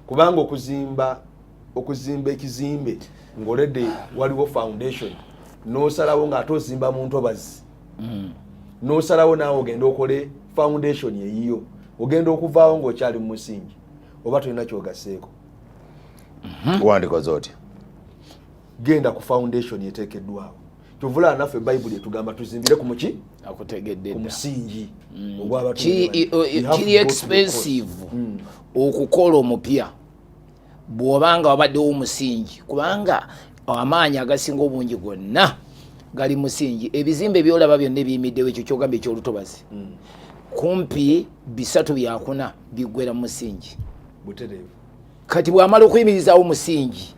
kubanga okuzimba ekizimbe ng'oledde waliwo foundation n'osalawo ng'atozimba mu ntobazi n'osalawo naawe ogenda okole foundation eyiyo ogenda okuvaawo ng'okyali mu musingi oba tolina kyogaseeko wandikoze otya genda ku foundation eteekeddwawo kyovula naffe bayibuli etugamba tuzimbire ku muki akutegedde ku musingi kiri expensive okukola omupya bw'obanga wabaddewo omusingi kubanga amaanyi agasinga obungi gonna gali musingi ebizimbe byolaba byonna ebiyimiddewo ekyo kyogamba ekyolutobazi kumpi 3/4 biggwera mu musingi butereevu kati bw'amala okuyimirizaawo omusingi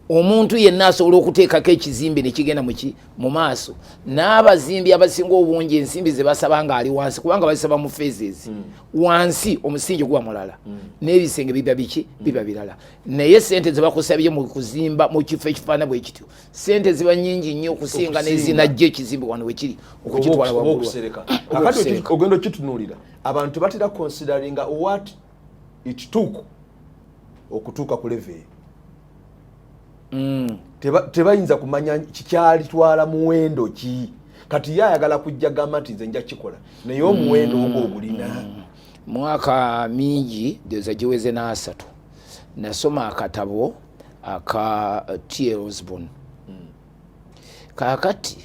omuntu yenna asobola okuteekako ekizimbe nekigenda mu maaso n'abazimbi abasinga obungi ensimbi ze basaba nga ali wansi kubanga bazisaba mu phases wansi omusingi guba mulala n'ebisenge biba birala naye sente ze bakusabye mu kuzimba mu kifo ekifaana bwe kityo sente ziba nyingi nnyo okusinga n'ezinajja ekizimbe wano wekiri okukitwala waggulu kakati ogenda okitunuulira abantu batera consideringa what it took okutuuka ku level tebayinza kumanya kikyalitwala muwendo ki kati yayagala kujja gamba nti nze nja kikola naye omuwendo ogwo ogulina mwaka mingi ndoza giweze n'3 nasoma akatabo aka T.A. Osborne kakati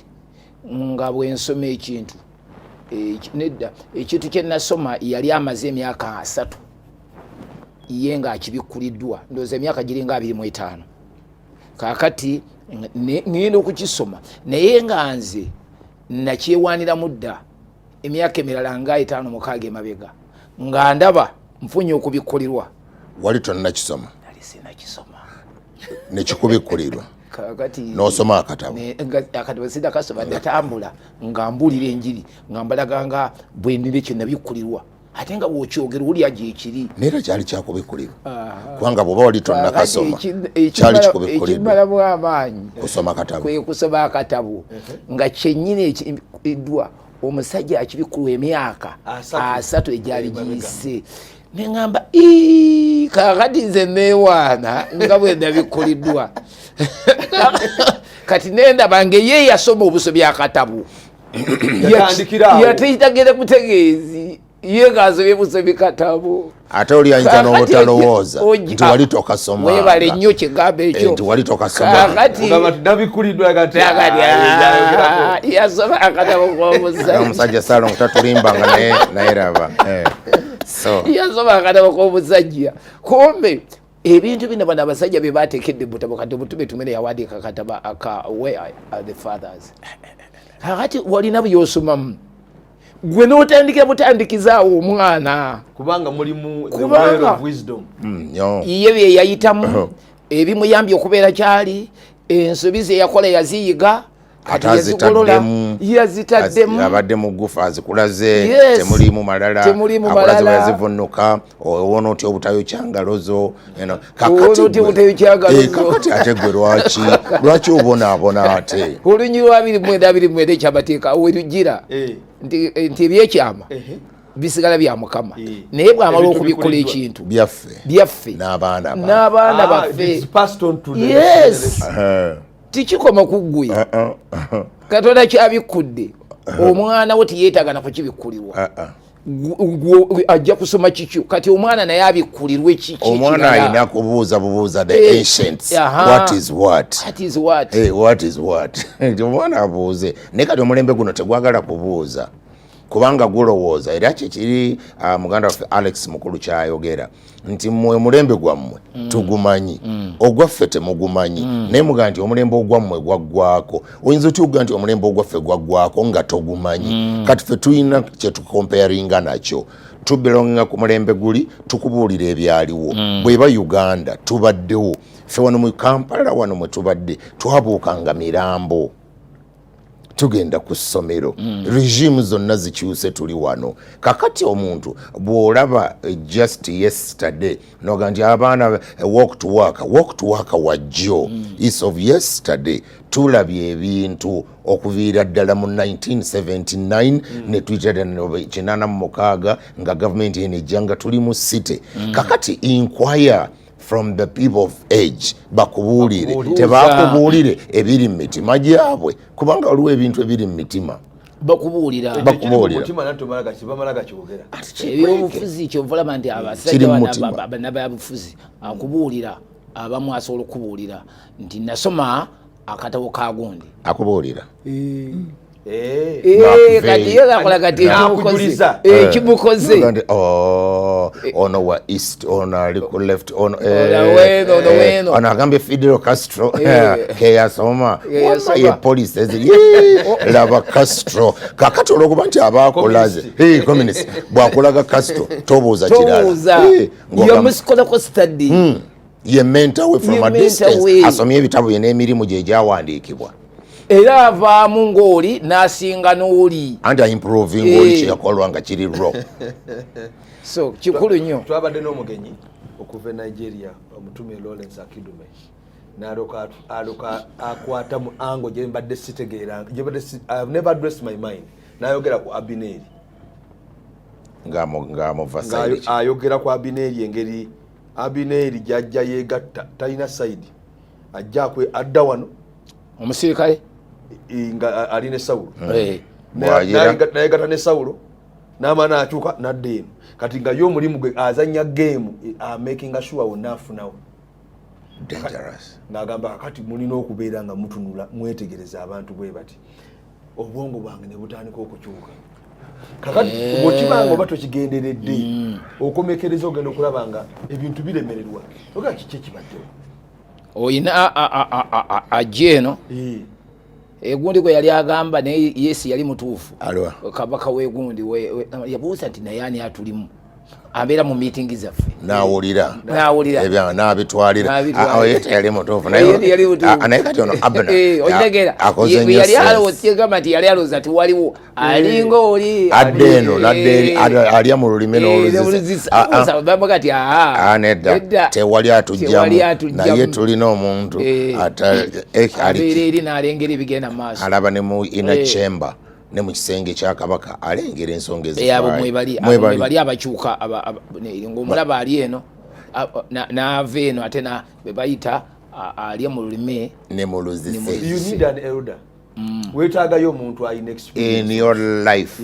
nga bwensoma ekintu nedda ekintu kye nasoma yali amaze emyaka 3 ye nga akibikuliddwa ndoza emyaka giringa 25 kakati ngenda okukisoma naye nga nze nakyewanira mudda emyaka emirala nga 5-6 emabega nga ndaba nfunye okubikulirwa wali tonnakisoma nali sinakisoma nekikubikulirwa kakati n'osoma akatabo akatabo sidakasoma ndatambula nga mbulira enjiri nga mbalaga nga bwendire kye nabikulirwa ate nga bw'okyogera owulira gyekiri neera kyali kyakubikulirwa kubanga bw'oba wali tonnakasoma kyali kikubikulirwa ekimalamu amaanyi kusoma akatabo kwe kusoma akatabo nga kyennyini ekiddwa omusajja akibikulwa emyaka 3 egyali giyise neŋŋamba kakati nze neewaana nga bwe nabikuliddwa kati nendaba ye yasoma obusomi akatabo yatitagere mutegeezi ye ng'asomye busomi katabo ate oli ayinza n'obutalowooza nti wali tokasoma webale nnyo kyegamba ekyo nti wali tokasoma nabikuliddwa yasoma akatabo k'omusajja omusajja Salongo tatulimbanga naye raba yasoma akatabo k'omusajja kumbe ebintu bino bano abasajja bye bateekedde butabo kati obutume tumene yawandiika akatabo aka Where Are the Fathers kakati walina byosomamu gwe n'otandikira butandikizaawo omwana kubanga mulimu the well of wisdom ye bye yayitamu ebimuyambye okubeera kyali ensobi ze yakola yaziyiga kati yazitaddemu abadde mugufa azikulaze temulimu malala akulaze wazivunnuka owona otya obutayokya ngalo zo kakati ate gwe lwaki obonaabona ate olunyi lwa 29 ekyabateeka werugira nti ebyekyama bisigala bya Mukama naye bw'amala okubikola ekintu byaffe n'abaana baffe tikikoma kuggwe Katonda kyabikudde omwana we tiyeetaaga na kukibikulirwa ajja kusoma kikyo kati omwana naye abikulirwe kiki omwana alina kubuuza bubuuza the ancients what is what omwana abuuze naye kati omulembe guno tegwagala kubuuza kubanga gulowooza era kikiri muganda waffe Alex Mukulu kyayogera nti mmwe mulembe gwammwe tugumanyi ogwaffe temugumanyi naye mugaa nti omulembe ogwammwe gwaggwako oyinza otya okugaa nti omulembe ogwaffe gwaggwako nga togumanyi kati ffe tulina kyetukomparinga nakyo tubelonga ku mulembe guli tukubuulira ebyaliwo bweba Uganda tubaddewo ffe wano mu Kampala wano mwe tubadde twabuukanga mirambo tugenda ku ssomero regime zonna zikyuse tuli wano kakati omuntu bw'olaba just yesterday noga nti abaana walk to work wajjo is of yesterday tulabye ebintu okuviira ddala mu 1979 ne tuyitira 86 nga gavumenti eno ejjanga tuli mu city kakati inquire from the people of age bakubuulire tebakubuulire ebiri mu mitima gyabwe kubanga waliwo ebintu ebiri mu mitima bakubuulira ebyobufuzi kyovulaba nti abasajja banababufuzi akubuulira abamu asobola okubuulira nti nasoma akatabo ka gundi akubuulira kati yegakola kati ekimukoze ono wa east ono ali ku left ono agambye Fidel Castro keyasoma ye police eziri laba Castro kakati olwokuba nti abakolaze communist bwakolaga Castro tobuuza kirala yomusikolako study ye mentor we from a distance asomye ebitabo bye n'emirimu gye gyawandiikibwa era avaamu ng'oli n'asinga n'oli anti improving oli kyeyakolwa nga kiri ro so kikulu nnyo twabadde n'omugenyi okuva e Nigeria omutume Lawrence Akidume n'aloka akwata mu ango gye mbadde sitegeera I've never addressed my mind n'ayogera ku Abineri ayogera ku Abineri engeri Abineri jajja yeegatta talina side ajja adda wano omusirikale nga ali ne Sawulo nayegatta ne Sawulo n'amaana akyuka nadda eno kati nga y'omulimu gwe azanya game making sure wonna afunawo dangerous n'agamba kakati mulina okubeera nga mutunula mwetegereza abantu bwe bati obwongo bwange ne butandika okukyuka kakati bw'okibanga oba tokigenderedde okomekereza ogenda okulaba nga ebintu biremererwa oga kiki ekibaddewo oyina ajja eno egundi gwe yali agamba naye Yesu yali mutuufu kabaka w'egundi yabuuza nti naye ani atulimu abeera mu meeting zaffe n'awulira n'abitwalira yali mutuufu naye kati ono okitegera yali alowogamba nti yali alowooza nti waliwo alinga oli adde eno nadde alya mu lulimi n'oluzisa kati nedda tewali atujjamu naye tulina omuntu eri n'alengera ebigenda mu maaso alaba ne mu inner chamber ne mu kisenge kya kabaka alengera ensonga ezimwebali abakyuka ng'omulaba ali eno n'ava eno ate bebayita alye mu lulime ne mu luzise you need an elder weetaagayo omuntu alina experience in your life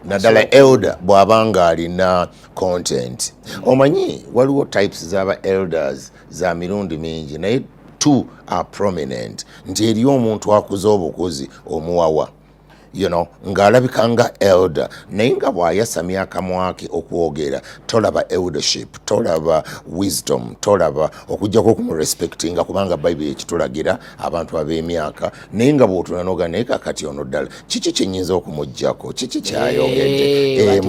naddala elder bw'abanga alina content omanyi waliwo types z'aba elders za mirundi mingi naye two are prominent nti eri omuntu akuze obukuzi omuwawa ng'alabika nga elder naye nga bw'ayasamya akamwa ke okwogera tolaba eldership tolaba wisdom tolaba okujjako okumurespectinga kubanga bayibuli ekitulagira abantu ab'emyaka naye nga bw'otuna noga naye kakati ono ddala kiki kyenyinza okumuggyako kiki kyayogedde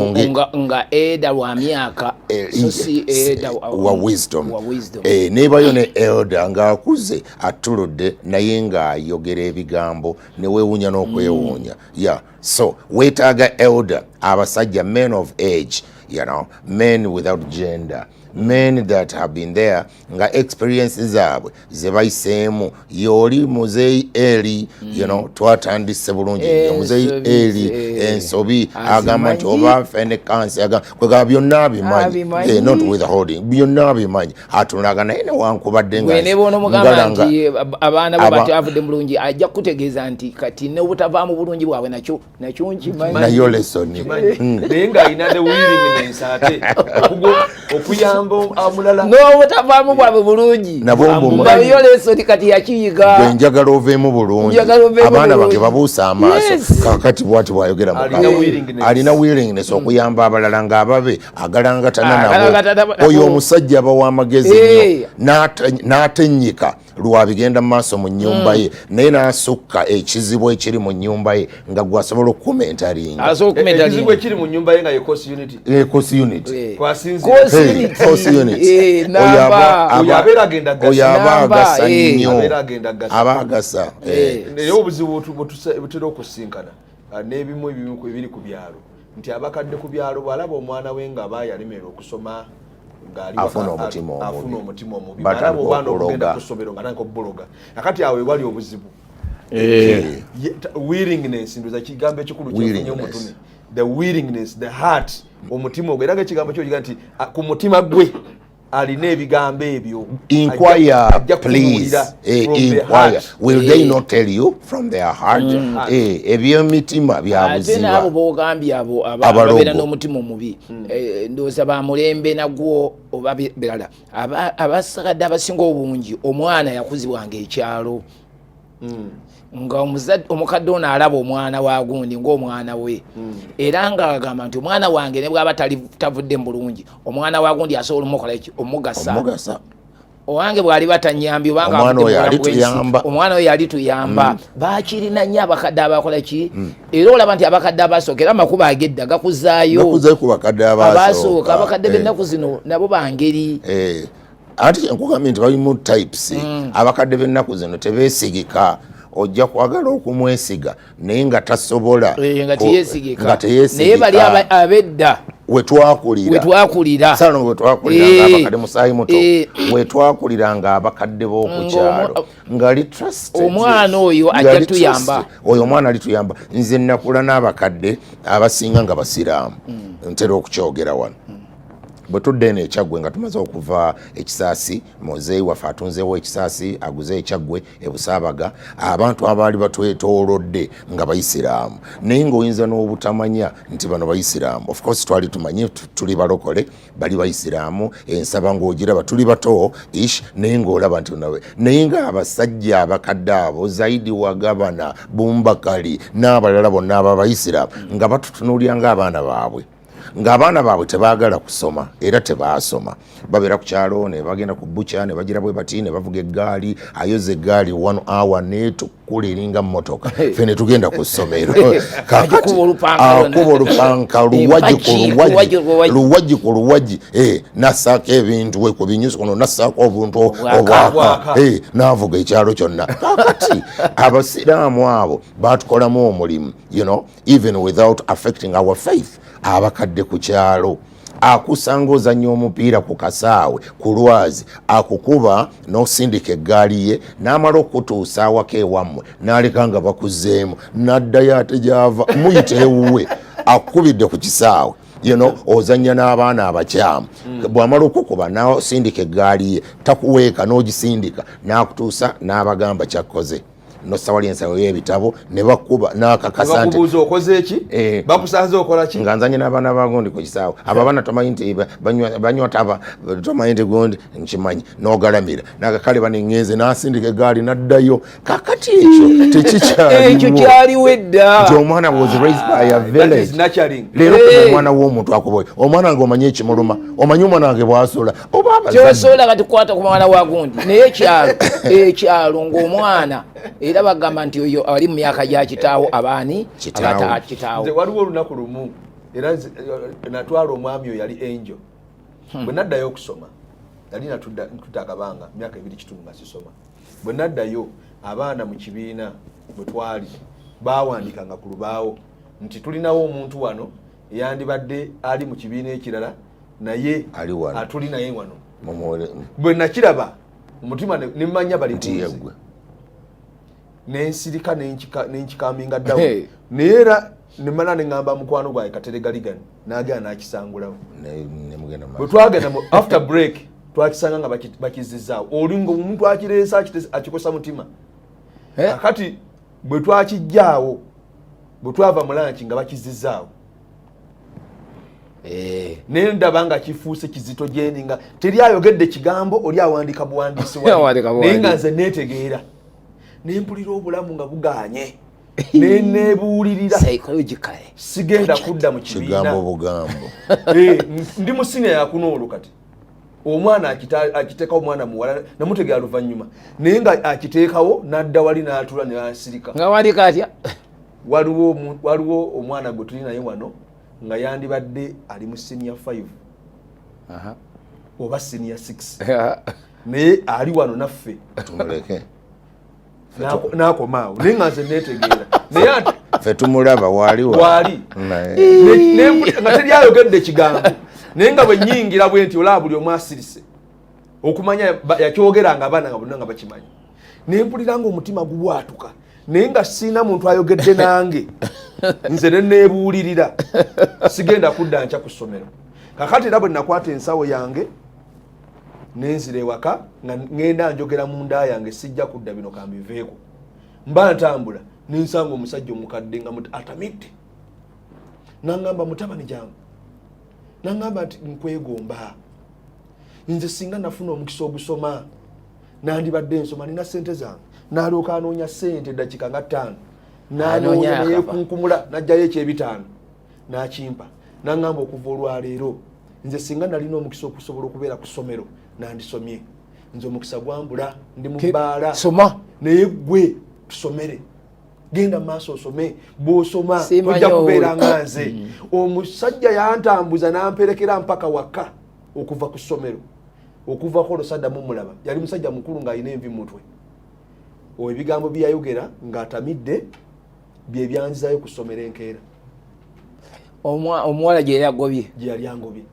nga elder wa myaka so si elder wa wisdom neebayo ne elder ng'akuze atuludde naye ng'ayogera ebigambo ne weewuunya n'okwewuunya so weetaaga elder abasajja men of age men without gender men that have been there nga experience zaabwe ze bayiseemu yoli muzeeyi eri twatandise bulungi muzeeyi eri ensobi agamba nti oba fene kansi kwegaba byonna abimanyi not withholding byonna abimanyi atulaga naye newankubadde nganemugamba nti abaana bo bati avudde bulungi ajja kutegeeza nti kati nebutavaamu bulungi bwabwe nakyo nkimanyi nayo lesoni naye ng'alina the willingness ate okuyamba amulala n'obutavaamu bwabwe bulungi nayo lesoni kati yakiyiga gwe njagala oveemu bulungi abaana bange babuusa amaaso kakati bwati bwayogera alina willingness okuyamba abalala ng'ababe agalangatana nabo oyo omusajja aba w'amagezi nnyo n'atennyika lwabigenda mu maaso mu nnyumba ye naye n'asukka ekizibu ekiri mu nnyumba ye nga gwasobola okukomentaringa ekizibu ekiri mu nnyumba ye nga ye course unit oyo aba agasa nnyo aba agasa naye obuzibu butera okusinkana n'ebimu ebiri ku byalo nti abakadde ku byalo bw'alaba omwana we nga baayalemerera okusoma afuna omutima omubi alaba obwana okugenda ku ssomero nga nanka obuloga akati awo ewali obuzibu willingness ndoza kigambo ekikulu kyofunye omutune the willingness the heart omutima ogwo era nga ekigambo kyo kiga nti ku mutima gwe alina ebigambo ebyo inquire please inquire will they not tell you from their heart eby'emitima byabuziba ate n'abo b'ogambye abo ababeera n'omutima omubi ndowooza bamulembe nagwo oba birala abasakadde abasinga obungi omwana yakuzibwanga ekyalo nga omukadde ono alaba omwana wa gundi ng'omwana we era ng'agamba nti omwana wange ne bw'aba tavudde mu bulungi omwana wa gundi asobola omukola omugasa owange bw'ali batanyambi obanga omwana oyo yali tuyamba bakirina nnyo abakadde abakola ki era olaba nti abakadde abasooka era amakubo agedda gakuzaayo abasooka abakadde b'ennaku zino nabo bangeri ati nkugambye nti balimu types abakadde b'ennaku zino tebeesigika ojja kwagala okumwesiga naye nga tasobola nga teyesigika naye bali abedda wetwakulira sano wetwakulira abakadde musayi muto wetwakulira nga abakadde b'okukyalo ngali trust omwana oyo ajja tuyamba oyo omwana alituyamba nze nakula n'abakadde abasinga nga basiraamu ntera okukyogera wano bwe tudde eno ekyaggwe nga tumaze okuva ekisaasi muzeeyi waffe atunzeewo ekisaasi aguze ekyaggwe ebusaabaga abantu abaali batwetoolodde nga bayisiraamu naye ng'oyinza n'obutamanya nti bano bayisiraamu of course twali tumanyi tuli balokole bali bayisiraamu ensaba ng'ogiraba tuli bato ish naye ng'olaba nti nawe naye ng'abasajja abakadde abo zaidi wagabana bumbakali n'abalala bonna ababayisiraamu nga batutunuulya ng'abaana baabwe ng'abaana baabwe tebaagala kusoma era tebaasoma babeera ku kyalo ne bagenda ku bucha ne bagira bwe bati ne bavuga eggaali ayoza eggaali 1 hour netukula eringa mmotoka ffe ne tugenda ku ssomero kakati akuba olupanka luwagi ku luwagi nassaako ebintu we ku binyusi kuno nassaako obuntu obwaka n'avuga ekyalo kyonna kakati abasiraamu abo batukolamu omulimu even without affecting our faith abakadde ku kyalo akusanga ozannya omupiira ku kasaawe ku lwazi akukuba n'osindika eggaali ye n'amala okutuusa awaka ewammwe n'aleka nga bakuzeemu n'addayo ate gy'ava muyita ewuwe akukubidde ku kisaawe ozannya n'abaana abakyamu bw'amala okukuba n'osindika eggaali ye takuweeka n'ogisindika n'akutuusa n'abagamba kyakkoze nosawali ensawo y'ebitabo ne bakuba n'akakasa nti bakubuuza okoze ki bakusanze okola ki nga nzanye n'abaana bagundi ku kisaawe abo abaana tomanyi nti banywa taba tomanyi nti gundi nkimanyi n'ogalamira n'akakale baneŋŋenze n'asindika eggaali n'addayo kakati ekyo kyaliwo edda nti omwana was raised by a village leero omwana w'omuntu akuboye omwana wange omanyi ekimuluma omanyi omwana wange bw'asula oba kyosobola kati kukwata ku mwana wa gundi naye ekyalo ng'omwana era bagamba nti oyo ali mu myaka gya kitaawo abaani kitaawo nze waliwo olunaku lumu era natwala omwami oyo yali angel bwe naddayo okusoma yali natudde akabanga myaka 2 kitundu nga sisoma bwe naddayo abaana mu kibiina bwe twali baawandikanga ku lubaawo nti tulinawo omuntu wano eyandibadde ali mu kibiina ekirala naye atuli naye wano bwe nakiraba omutima nemmanya bali ntiyegwe nensirika nenkikaminga ddawo naye era nemala neŋŋamba mukwano gwaye kateregaligani n'agenda n'akisangulawo bwe twagenda after break twakisanga nga bakizizaawo oli nga omuntu akireesa akikosa mutima kakati bwe twakijjaawo bwe twava mu lanki nga bakizizaawo naye ndaba nga kifuuse kizito gyeni nga teri ayogedde kigambo oli awandika buwandiisi naye nga nze neetegeera nempulira obulamu nga buganye nebuulirira sigenda kudda mu kibiina ndi musinya yakunoolo kati omwana akiteekawo omwana muwala namutegera luvannyuma naye nga akiteekawo n'adda wali n'atula neasirika nga wandika atya waliwo omwana gwe tuli naye wano nga yandibadde ali mu senior 5 oba senior 6 naye ali wano naffe tumuleke nakomaawo naye nga nze neetegeera naye ati ffe tumulaba wali nga teri ayogedde kigambo naye nga bwe nnyingira bwe nti olaba buli omu asirise okumanya yakyogeranga abaana nga bonna nga bakimanyi nempulira nga omutima gubwatuka naye nga siina muntu ayogedde nange nze neneebuulirira sigenda kudda nkya ku ssomero kakati era bwe nakwata ensawo yange nenzira ewaka nga ngenda njogera mu nda yange sijja kudda bino kambiveeko mba ntambula ninsanga omusajja omukadde nga atamidde nangamba mutabani jangu nangamba nti nkwegomba nze singa nafuna omukisa ogusoma nandibadde nsoma nina sente zange nalooka anoonya sente dakika nga 5 nanoonya neyekunkumula najjayo ekyebitaano nakimpa nangamba okuva olwaleero nze singa nalina omukisa okusobola okubeera ku ssomero nandisomye nze omukisa gwambula ndi mu bbaala soma naye gwe tusomere genda maaso osome bw'osoma tojja kubeera nga nze omusajja yantambuza namperekera mpaka waka okuva ku ssomero okuvako olusaddamu mulaba yali musajja mukulu ng'alina envi mutwe ebigambo byayogera ng'atamidde bye byanzizayo ku ssomero enkeera omuwala gye yali agobye gye yali angobye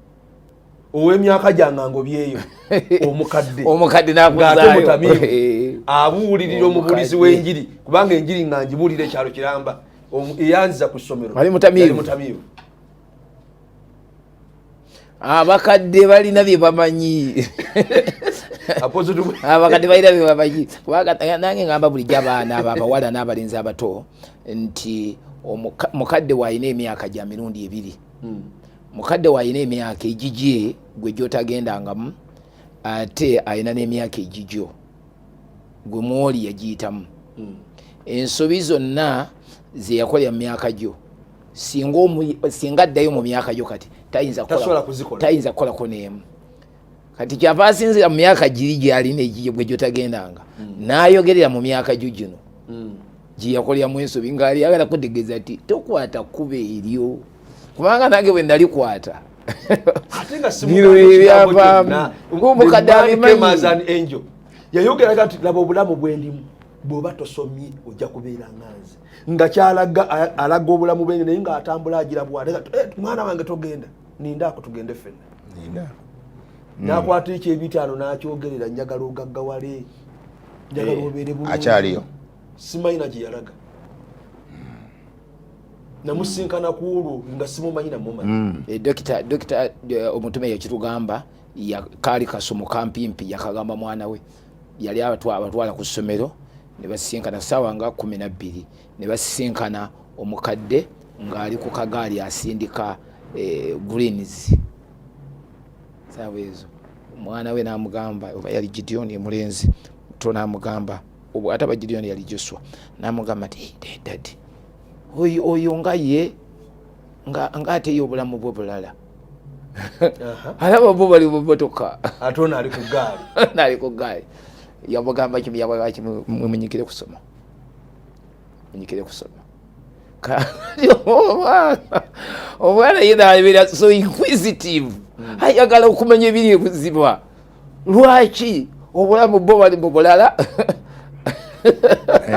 ow'emyaka gyange angobyeyo omukadde ng'ate mutamiivu abuulirira omubuulizi w'enjiri kubanga enjiri nga ngibuulira ekyalo kiramba eyanziza ku ssomero ali mutamiivu abakadde balina bye bamanyi abakadde balina bye bamanyi nange ngamba bulijjo abaana abo abawala n'abalenzi abato nti mukadde waalina emyaka gya mirundi 2 mukadde waalina emyaka egigye gwe gyotagendangamu ate alina n'emyaka egigyo gwe mwoli yagiyitamu ensobi zonna ze yakolera mu myaka gyo singa addayo mu myaka gyo kati tayinza kukolako n'emu kati kyava asinzira mu myaka giri gyalina egigye gwe gyotagendanga n'ayogerera mu myaka gyo gino gye yakoleramu ensobi ng'ali agala kutegeeza nti tokwata kkuba eryo kubanga nange bwe nalikwata ng'omukadde abimanyi yayogeraga nti laba obulamu bwendimu bw'oba tosomye ojja kubeera nganze nga kyalaga alaga obulamu bwenge naye ng'atambula agira bwate mwana wange togenda nindaako tugende ffenna nakwata ekyebitaano n'akyogerera njagala ogaggawale njagala obeere bulungi akyaliyo simayina gye yalaga namusinkana ku olwo nga simumanyi namumanyi dokita omutume yakitugamba kaali kasomo kampimpi yakagamba mwana we yali abatwala ku ssomero ne basisinkana ssaawa nga 12 ne basisinkana omukadde ng'ali ku kagaali asindika greens saawa ezo omwana we n'amugamba oba yali Gideon emulenzi to n'amugamba ate aba Gideon yali Joshua n'amugamba nti dadi oyo nga ye nga ate ye obulamu bwe bulala alaba bo bali mu motoka ate ono ali ku gaali nali ku gaali yamugamba kimi yabaki munyikire kusoma omwana ye nalibera so inquisitive ayagala okumanya ebiri ebuzibwa lwaki obulamu bo bali mu bulala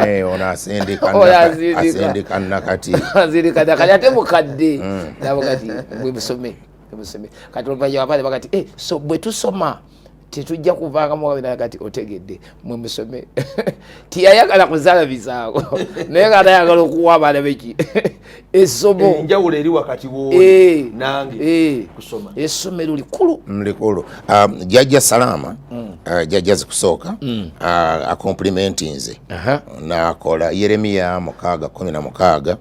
ono asindika nakati ate mukadde nabakati bwemusome kati oluvannyuma abaana bakati so bwe tusoma tetujja kuvangamu kati otegedde mwe musome tiyayagala kuzaala bisaako naye nga atayagala okuwa abaana beki essomo enjawulo eri wakati wowe nange kusoma essomero likulu jjajja Salama jjajja zikusooka akomplimenti nze nakola Yeremiya 6:16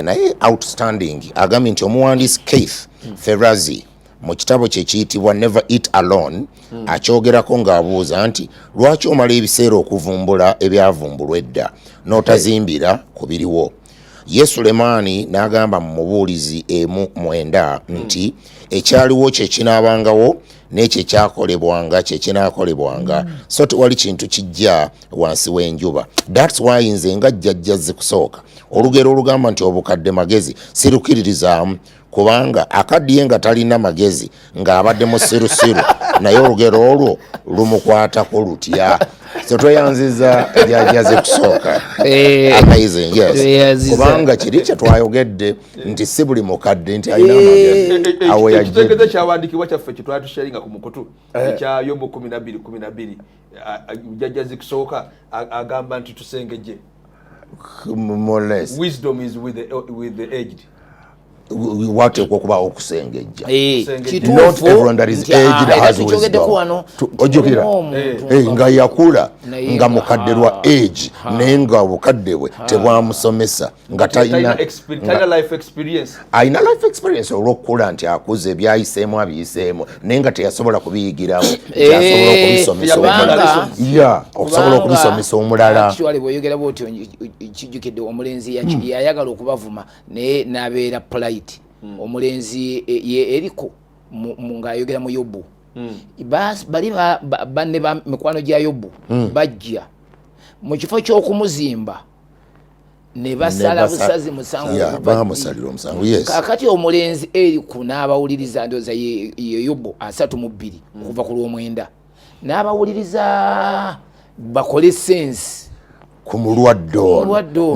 naye outstanding agambye nti omuwandiisi Keith Ferazi mu kitabo kye kiyitibwa Never Eat Alone akyogerako ng'abuuza nti lwaki omala ebiseera okuvumbula ebyavumbulwa edda n'otazimbira ku biriwo. Ye Sulemaani n'agamba mu Mubuulizi 1:9 nti ekyaliwo kye kinaabangawo n'ekyo ekyakolebwanga kye kinaakolebwanga so tewali kintu kijja wansi w'enjuba. That's why nze nga jjajja zikusooka olugero olugamba nti obukadde magezi sirukiririzaamu kubanga akaddiye nga talina magezi ng'abadde mu sirusiru naye olugero olwo lumukwatako lutya. So tweyanziza jjajja zikusooka amazing yes kubanga kiri kye twayogedde nti si buli mukadde nti alina amagezi awo ekitegeeza kyawandiikibwa kyaffe kye twali tusharinga ku mukutu ekya Yobu 12:12 jjajja zikusooka agamba nti tusengejje more or less wisdom is with the aged wateekwa okuba okusengejja. Not everyone that is aged has wisdom. Ojjukira nga yakula nga mukadde lwa age naye nga obukadde bwe tebwamusomesa nga alina life experience olw'okukula nti akuze ebyayiseemu abiyiseemu naye nga teyasobola kubiyigiramu okusobola okubisomesa omulala. Bw'oyogera bw'otyo kijjukidde omulenzi yayagala okubavuma naye n'abeera polite. Omulenzi eriko ng'ayogera mu Yobu bali banne ba mikwano gya Yobu bajja mu kifo ky'okumuzimba ne basala busazi musango bamusalira omusango. Kakati omulenzi eriku n'abawuliriza ndooza ye Yobu 32 okuva ku lw'omwenda n'abawuliriza bakole sense ku mulwaddo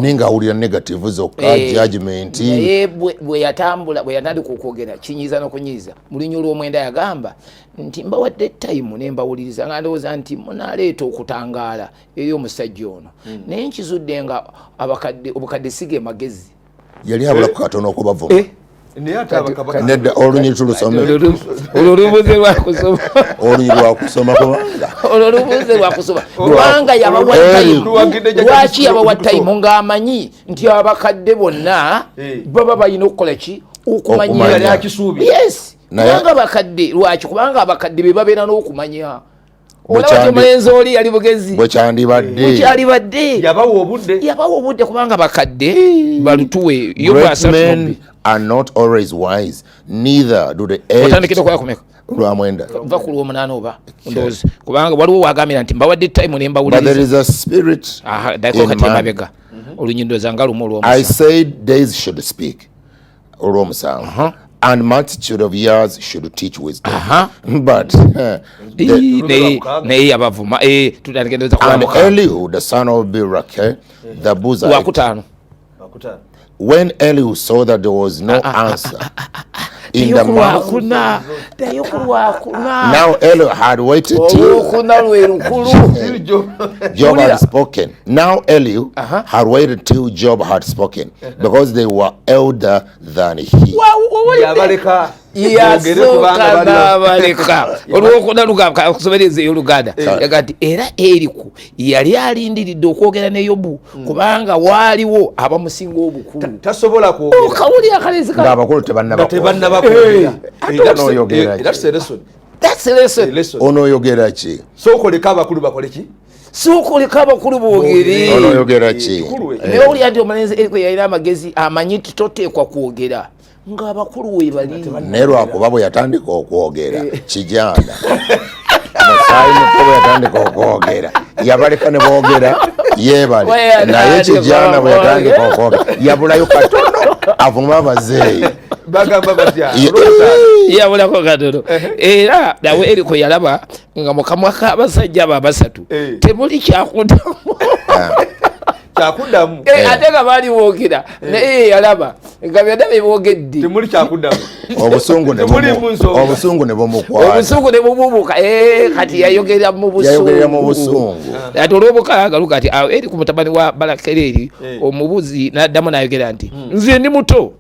ninga awulira negative zokka judgment naye bwe yatandika okwogera kinyiza n'okunyiza mu lunywa lw'omwenda yagamba nti mbawadde time ne mbawuliriza nga ndowooza nti munaleeta okutangaala eri omusajja ono naye nkizudde nga obukadde sige magezi yali abula ku katono okubavuma nedda olunyi tulusome olulubuze lwakusoma olulubuze lwakusoma kubanga yabawa time. Lwaki yabawa time ng'amanyi nti abakadde bonna baba balina okukola ki okumanya kisuubi. Kubanga bakadde lwaki kubanga abakadde be babeera n'okumanya. Olaba omulenzi oli yali bugezi bukyalibadde yabawa obudde kubanga bakadde balutuwe men are not always wise, neither do the aged. Lwamwenda vakulu omunana oba ndozi kubanga waliwo wagambira nti mbawadde time ne mbawuliriza. But there is a spirit in man. Olunyindo zanga lumu olw'omusango. I said days should speak olw'omusango. And multitude of years should teach wisdom. But and Elihu, the son of Berakeh, the Buzite, when Elihu saw that there was no answer in the mouth, now Elihu had waited till Job had spoken. Now Elihu had waited till Job had spoken because they were elder than he. Yasooka n'abaleka olw'okunaluka okusobereza ey'Oluganda yagati era Eriku yali alindiridde okwogera ne Yobu kubanga waaliwo abamusinga obukulu tasobola kwogera okawuli akalezi ng'abakulu tebannabakwogera. That's a lesson. Onooyogera ki? Sookoleka abakulu bakole ki? Sookoleka abakulu boogere. Onooyogera ki? Naye oli ati omulenzi Eriku yalina amagezi amanyi nti toteekwa kwogera ng'abakulu we bali. Naye lwakuba bwe yatandika okwogera kijaana musaayi muto bwe yatandika okwogera yabaleka ne boogera yeebale naye kijaana bwe yatandika okwogera yabulayo katono avuma abazeeyi bagamba batya yabulako katono era nawe Eriko yalaba nga mu kamwa k'abasajja abo abasatu temuli kyakuddamu kyakuddamu ate nga baali boogera naye yalaba nga byonna beboogedde temuli kyakuddamu obusungu ne bumubuuka kati yayogera mu busungu ati olw'obukagaluka ati eri ku mutabani wa Balakereri omubuzi n'addamu n'ayogera nti nze ndi muto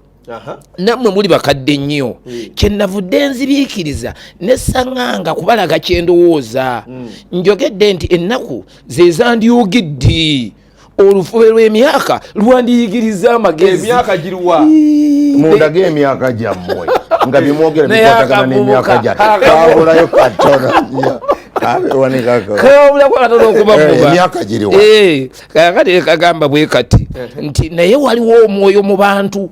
nammwe muli bakadde nnyo kyenavudde nzibiikiriza nesaŋŋanga kubalaga kyendowooza njogedde nti ennaku ze zandyogedde olufube lw'emyaka lwandiyigiriza amagezi. Emyaka giruwa mundage emyaka gyammwe nga bimwogera bikwatagana n'emyaka gyammwe kabulayo katono kabulako katono okubamuba emyaka giriwa kakati kagamba bwe kati nti naye waliwo omwoyo mu bantu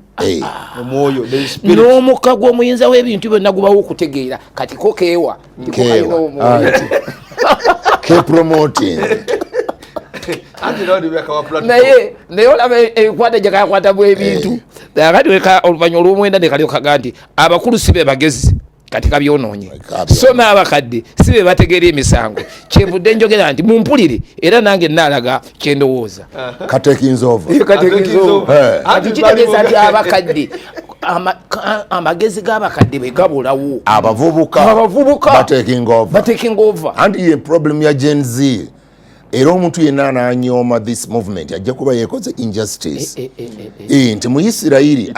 omwoyo n'omukka gw'omuyinza w'ebintu byonna gubawo okutegeera kati ko keewa kepromoting naye olaba ebikwata gye kakwata mu ebintu kati oluvannyuma olw'omwenda ne kalyokaga nti abakulu si be bagezi kati kabyonoonye so n'abakadde si be bategeera emisango kyenvudde njogera nti mumpulire era nange naalaga kyendowooza katekinzova ati kitegeeza nti abakadde amagezi g'abakadde bwe gabulawo abavubuka bateking over anti ye problem ya Gen Z era omuntu yenna ananyooma this movement ajja kuba yekoze injustice nti mu Isirayiri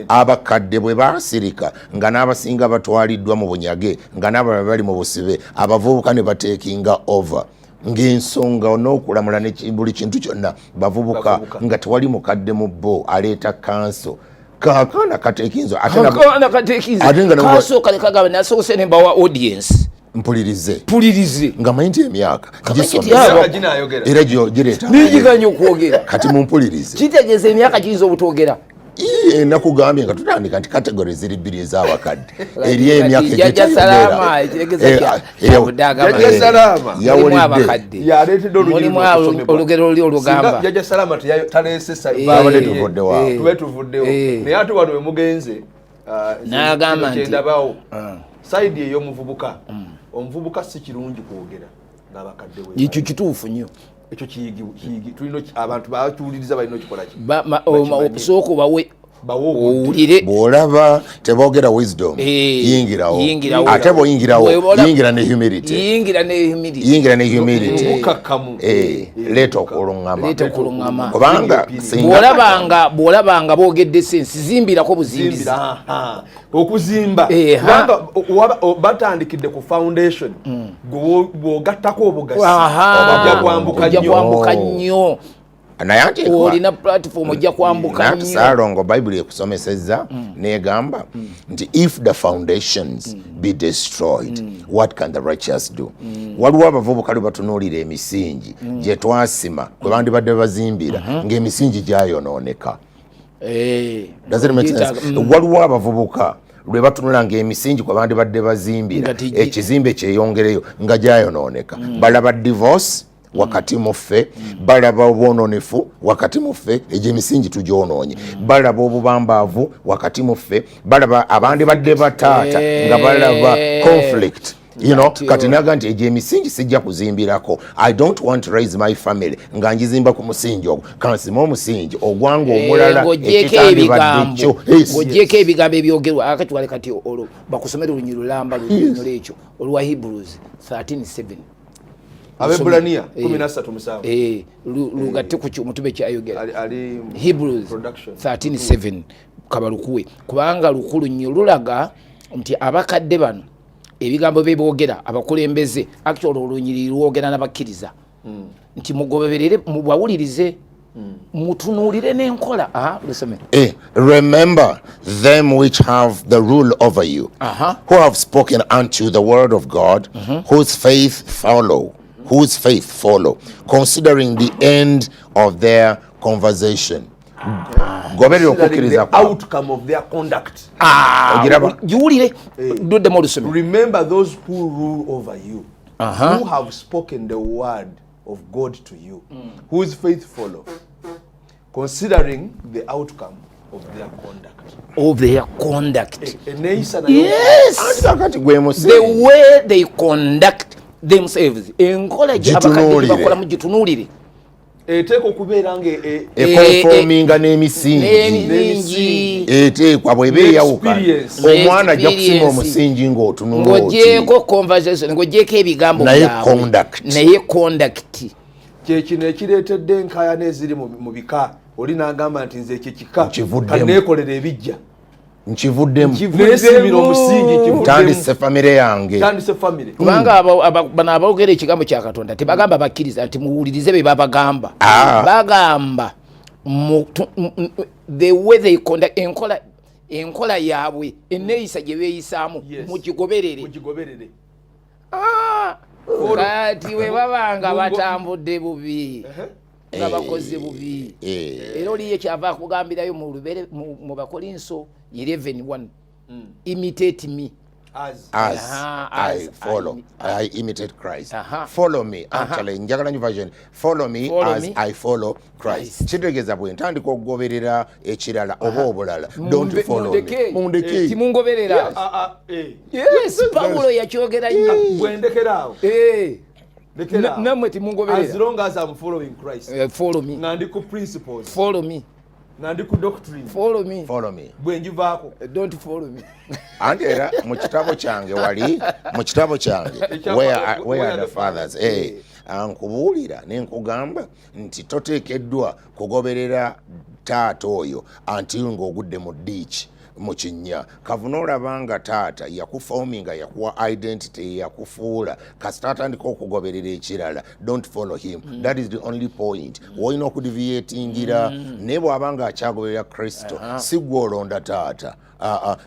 abakadde bwe baasirika nga n'abasinga batwaliddwa mu bunyage nga n'abalala bali mu busibe abavubuka ne bateekinga over ng'ensonga n'okulamula ne buli kintu kyonna bavubuka nga tewali mukadde mu bo aleeta kanso kaakaana kateekinzo kasooka lekagaba nasoose ne mbawa audience mpulirize nga mayinti emyaka era gireeta nigiganya okwogera kati mumpulirize kitegeeza emyaka giyinza obutwogera nakugambye nga tutandika nti kategori ziri bbiri ez'abakadde eri emyaka mulimu olugero oli olugamba Jajja Salama taleesesababadde tuvuddewo naye ate wano we mugenze n'agamba nti sayidi ey'omuvubuka omuvubuka si kirungi kwogera n'abakadde we ekyo kituufu nnyo ekyo kiyigi tulina abantu bakiwuliriza balina okikola ki okusooka obawe owulire bw'olaba teboogera wisdom yingirawo ate bw'oyingirawo yingira ne humility leeta okuluŋŋama kubanga bw'olabanga boogedde sensi zimbirako buzimbizi okuzimba kubanga batandikidde ku foundation bw'ogattako obugasi ojja kwambuka nnyo naye ate olina platform ojja kwambuka nnyo Saalongo Bayibuli ekusomesezza negamba nti if the foundations be destroyed what can the righteous do waliwo abavubuka lwe batunuulira emisingi gye twasima kwe bandibadde bazimbira ng'emisingi gyayonooneka waliwo abavubuka lwe batunula ng'emisingi kwe bandibadde bazimbira ekizimbe kyeyongereyo nga gyayonooneka balaba divorce wakati muffe balaba obwononefu wakati muffe egyo emisingi tugyonoonye balaba obubambaavu wakati muffe balaba abandi badde bataata nga balaba conflict kati naga nti egyo emisingi sijja kuzimbirako I don't want to raise my family nga njizimba ku musingi ogwo kansima omusingi ogwanga omulala ekitandibadde ng'oggyeko ebigambo ebyogerwa akatwale kati olwo bakusomera olunyi lulamba lunyonyola ekyo olwa Hebrews 13:7 Abebulaniya 13:7 lugatte ku mutume kyayogera Hebrews 13:7 kabalukuwe kubanga lukulu nnyo lulaga nti abakadde bano ebigambo beboogera abakulembeze actually olunyiri lwogera n'abakkiriza nti mugoberere mubawulirize mutunuulire n'enkola lusome remember them which have the rule over you who have spoken unto the word of God whose faith follow considering the end of their conversation goberera okukkiriza outcome of their conduct giwulire duddemu olusome remember those who rule over you who have spoken the word of God to you whose faith follow considering the outcome of their conduct yes the way they conduct themselves enkola gy'abakadde bakola mu gitunuulire eteekwa okubeera nga ekonfominga n'emisingi eteekwa bw'eba eyawuka omwana ajja kusima omusingi ng'otunula ng'oggyeko conversation ng'oggyeko ebigambo naye conduct kyekino ekireetedde enkaayana eziri mu bika oli n'agamba nti nze ekyo kika kanneekolera ebijja nkivuddemu nesimira omusingi ntandise famire yange kubanga bano abaogera ekigambo kya Katonda tebagamba bakkiriza nti muwulirize be babagamba bagamba the way they conduct enkola yaabwe enneeyisa gye beeyisaamu mukigoberere kati we babanga batambudde bubi nga bakoze bubi era oliye kyava kugambirayo mu lubere mu Bakolinso 11:1 imitate me as I follow I imitate Christ follow me actually njagala nyo version follow me as I follow Christ kitegeeza bwe ntandika okugoberera ekirala oba obulala don't follow me mundeke timungoberera yes Paulo yakyogera nnyo bwendekeraawo namwe timungoberera as long as I'm following Christ follow me ngandi ku principles follow me ngandi ku doctrine follow me bwenjivaako don't follow me anti era mu kitabo kyange wali mu kitabo kyange where are the fathers nkubuulira ne nkugamba nti toteekeddwa kugoberera taata oyo anti ng'ogudde mu ddiiki mu kinnya kavuna olabanga taata yakufoominga yakuwa identity yakufuula kasita atandika okugoberera ekirala don't follow him that is the only point woolina okudiviatingira naye bw'abanga akyagoberera kristo si gwe olonda taata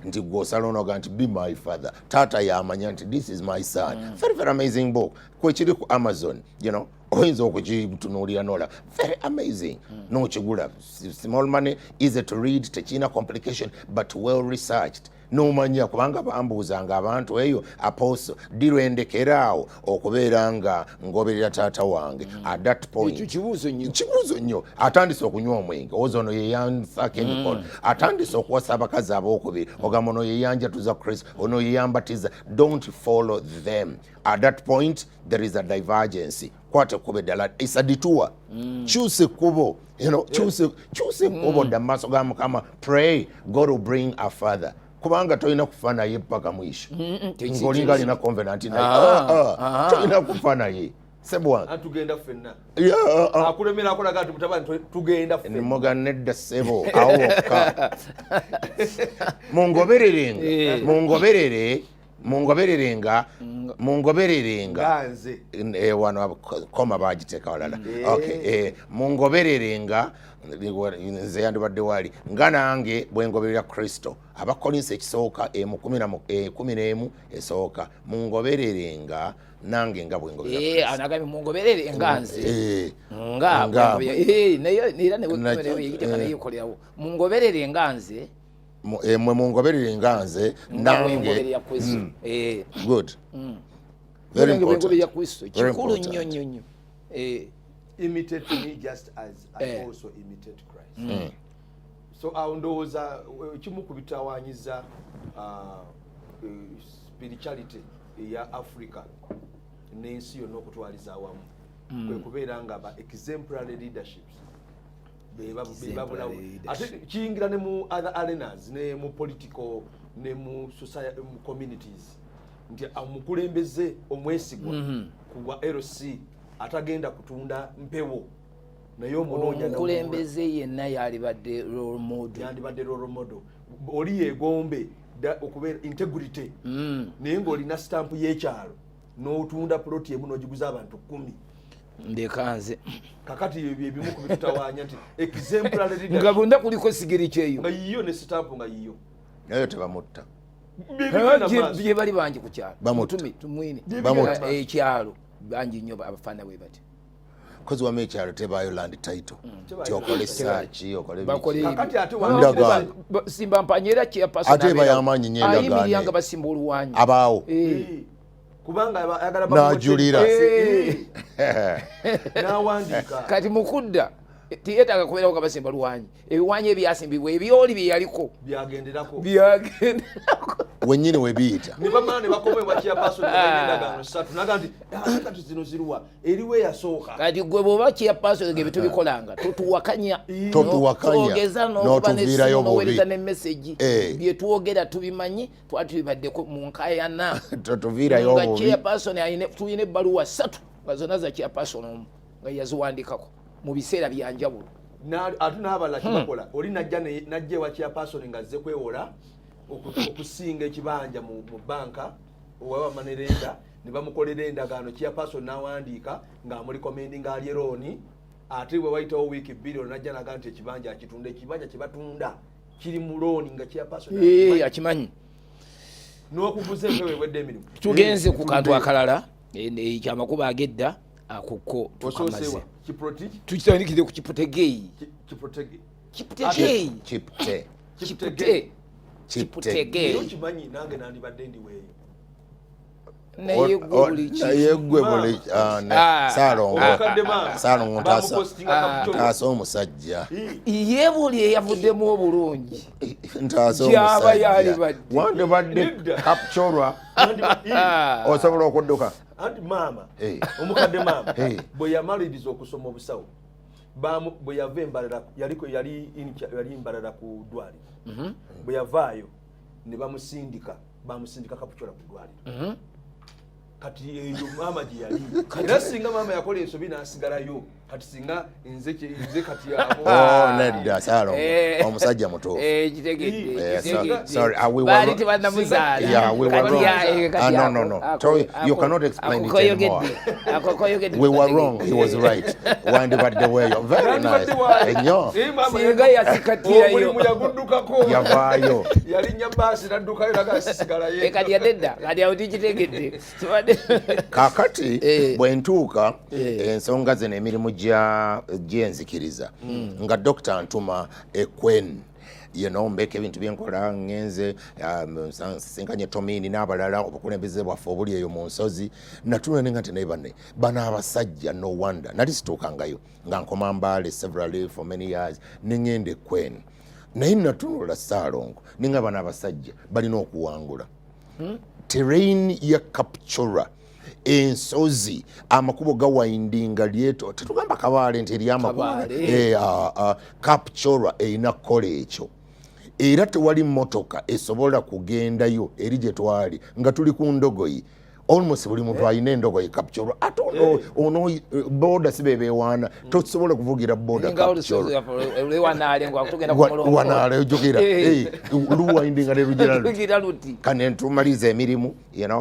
nti gw'osala onoga nti be my father taata yamanya nti this is my son very very amazing book kwekiri ku Amazon you know oyinza okukitunuulira nola very amazing n'okigula small money easy to read tekirina complication but well researched n'omanya kubanga bambuuzanga abantu eyo apostle dirwendekeraawo okubeera nga ngoberera taata wange at that point kibuuzo nnyo atandise okunywa omwenge oza ono yeyansa chemical atandise okuwasa abakazi abokubiri ogamba ono yeyanjatuza kristo ono yeyambatiza don't follow them at that point there is a divergency kwate kube dala it's a detour choose kubo you know choose kubo da maso ga mukama pray God will bring a father kubanga toyina kufa naye mpaka mwisho ngolinga lina covenant naye toyina kufa naye sebwa tugenda fenna akulemera akola gati mutabani tugenda fenna moga nedda sebo awoka mungobererenga wano koma bagiteeka walala okay mungobererenga nze yandibadde wali nga nange bwengoberera kristo abakolinsi ekisooka 11 esooka mungobererenga nange nga bwengoberera mungoberere nga nze mungoberere nga nze mwe mungoberere nga nze nange good very important kikulu nnyo imitate me just as I also imitate Christ so awo ndowooza kimu ku bitawanyiza spirituality ya Africa n'ensi yonna okutwaliza awamu kwe kubeera nga ba exemplary leaderships bebabulawo ate kiyingira ne mu other arenas ne mu political ne mu society mu communities nti omukulembeze omwesigwa ku LC atagenda kutunda mpewo naye omukulembeze yenna yandibadde role model oli yegombe okubeera integrity naye ng'olina stamp y'ekyalo n'otunda ploti emu n'ogiguza abantu 10 ndekanze kakati ebimu ku bitutawaanya nti exemplary leadership nga bunda kuliko sigiri kyeyo nga yiyo ne stamp nga yiyo naye tebamutta bye bali bangi ku kyalo tumwini ekyalo bangi nnyo abafaana bwe bati kozi wame ekyalo tebaayo land title tyokole saaki kakati ate simba mpanyera ate bayamaanyi nyendaayimiryanga basimba oluwanyi abaawo kubanga ayagala n'ajulira n'awandiika kati mukudda tiyetaaga kubeerawo nga basimba luwanyi ebiwanyi ebyasimbibwa ebyoli bye yaliko byagenderako wennyini webiyita ne bamala ne bakomebwa chairperson endagaano 3 naga nti kati zino ziruwa eriwe yasooka kati gwe bw'oba chairperson ge bitubikolanga totuwakanya twogeza n'otuviirayo n'oweereza n'emesagi bye twogera tubimanyi twatubibaddeko mu nkayana totuviirayo nga chairperson tuyina ebbaluwa 3 nga zonna za chairperson omu nga yaziwandikako mu biseera byanjawulo ate n'abalala kibakola oli najja ewa chairperson nga azze kwewola okusinga ekibanja mu banka owabamanerenda ne bamukolera endagaano chairperson n'awandiika ng'amuli commending ali looni ate bwe wayitawo wiiki 2 najja naga nti ekibanja akitunda ekibanja kye batunda kiri mu looni nga chairperson akimanyi n'okuguza empewo ewedde emirimu tugenze ku kantu akalala kyamakuba agedda akuko tukamaze tukitandikire ku Kiputegeyi kimanyi nange nandibadde ndiweeyo naye gwe buli Saalongo ntaasa omusajja ye buli eyavuddemu obulungi ntaasa gyaba yalibadde wande badde kapcorwa osobola okudduka anti maama omukadde maama bwe yamaliriza okusoma obusawo bwe yava embalala yali mbalala ku ddwaliro bwe yavaayo ne bamusindika kapcorwa ku ddwaliro kati eyo maama gye yali era singa maama yakola ensobi n'asigalayo kati singa nze kati yabo nedda Salongo omusajja mutuufu sorry we were yeah we were wrong no you cannot explain it anymore we were wrong he was right wandibadde weeyo very nice enyo singa yasikatira yo muyaguddukako yavaayo yalinnya baasi naddukayo nagasigalayo kati yadedda kati awo tikitegedde kakati bwentuuka ensonga zino emirimu gyenzikiriza nga dokita ntuma ekwen mbeka ebintu byenkola ngenze sinkanye Tomini n'abalala obukulembeze bwaffe obuli eyo mu nsozi natuna nenga nti naye bano abasajja no wonder nali situukangayo nga nkoma Mbale severally for many years nengende ekwen naye natunula Salongo nenga bano abasajja balina okuwangula terrain ya Kapchorwa ensozi amakubo gawindinga lyeto tetugamba Kabale nti eryamakubo Kapchorwa erina kukola ekyo era tewali motoka esobola kugendayo eri gye twali nga tuli ku ndogoyi almost buli muntu alina endogoyi Kapchorwa ate ono boda sibe bewaana tosobola kuvugira boda Kapchorwa wanaale ojogera luwindinga lerugira luti kane ntumaliza emirimu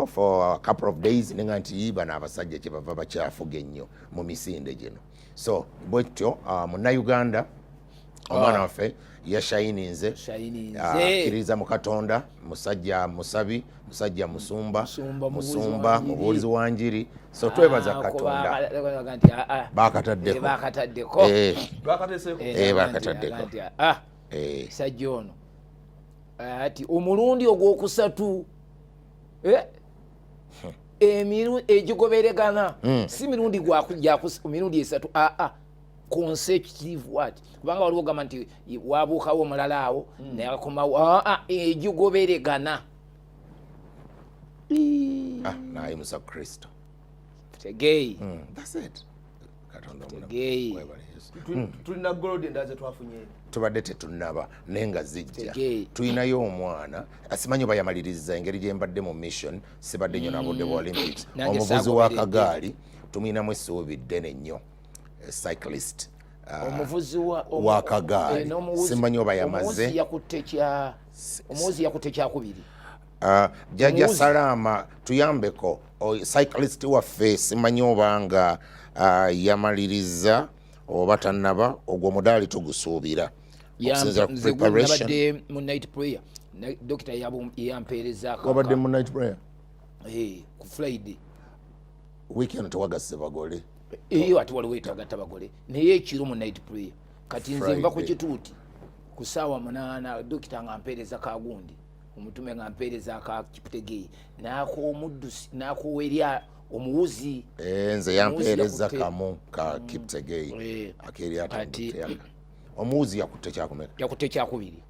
for a couple of days nenga nti bano abasajja kye bava bakyafuga ennyo mu misinde gino so bwetyo munnauganda omwana waffe yashayininze akkiriza mu Katonda musajja musabi musajja musumba mubuulizi wa njiri so twebaza Katonda bakataddeko sajja ono ati omulundi ogwokusatu emiru egigoberegana si mirundi mirundi esatu consecutive what kubanga waliwo gamba nti wabuukawo omulala awo naye akomawo egigoberegana naye musa Kristo tegeyi that's it Katonda tegeyi tulina gold ndaze twafunye tubadde tetunaba naye nga zijja tulinayo omwana asimanyi oba yamaliriza engeri gye mbadde mu mission sibadde nnyo nabudde bwa Olympics omuvuzi wa kagaali tumuyinamu essuubi ddene nnyo cyclist omuvuzi wa kagaali simanyi oba yamaze omuvuzi yakutte kyakubiri Jajja Salama tuyambeko cyclist waffe simanyi oba nga yamaliriza oba tannaba ogwo mudaali tugusuubira nabadde mu night prayer dokita yampeereza wabadde mu night prayer ku Friday weekend tewagasse bagole ati waliwo etagatta bagole naye ekiro mu night prayer kati nze nva ku kituuti ku ssaawa 8 dokita nga mpeereza kagundi omutume nga mpeereza aka Kiputegeyi n'akoowa omuwuzi nze yampeereza kamu ka Kiputegeyi akeeryata omuwuzi yakutte kyakubiri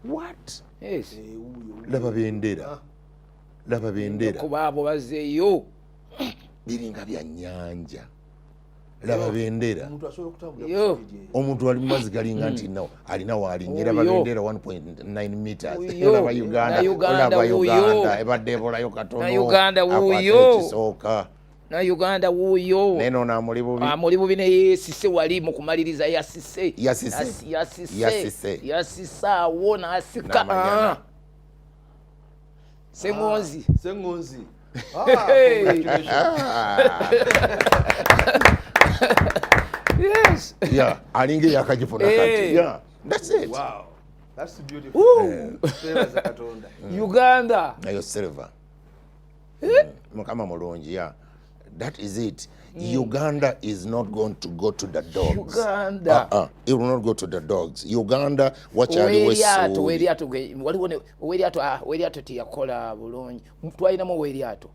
what yes laba bendera kuba abo bazeeyo biringa bya nnyanja laba bendera omuntu ali mumazzi galinga nti alina waalinya laba bendera 1.9 meters laba Uganda ebadde ebolayo katono ekisooka na Uganda wuuyo neno na muli bubi ne yesise wali mu kumaliriza yasise awo n'asika Sengonzi yes alinge yakagifuna kati that's it wow that's beautiful Katonda Uganda nayo silver mukama mulungi that is it Uganda is not going to go to the dogs. It will not go to the dogs. Uganda weriato tiyakola bulungi twalinamu weriato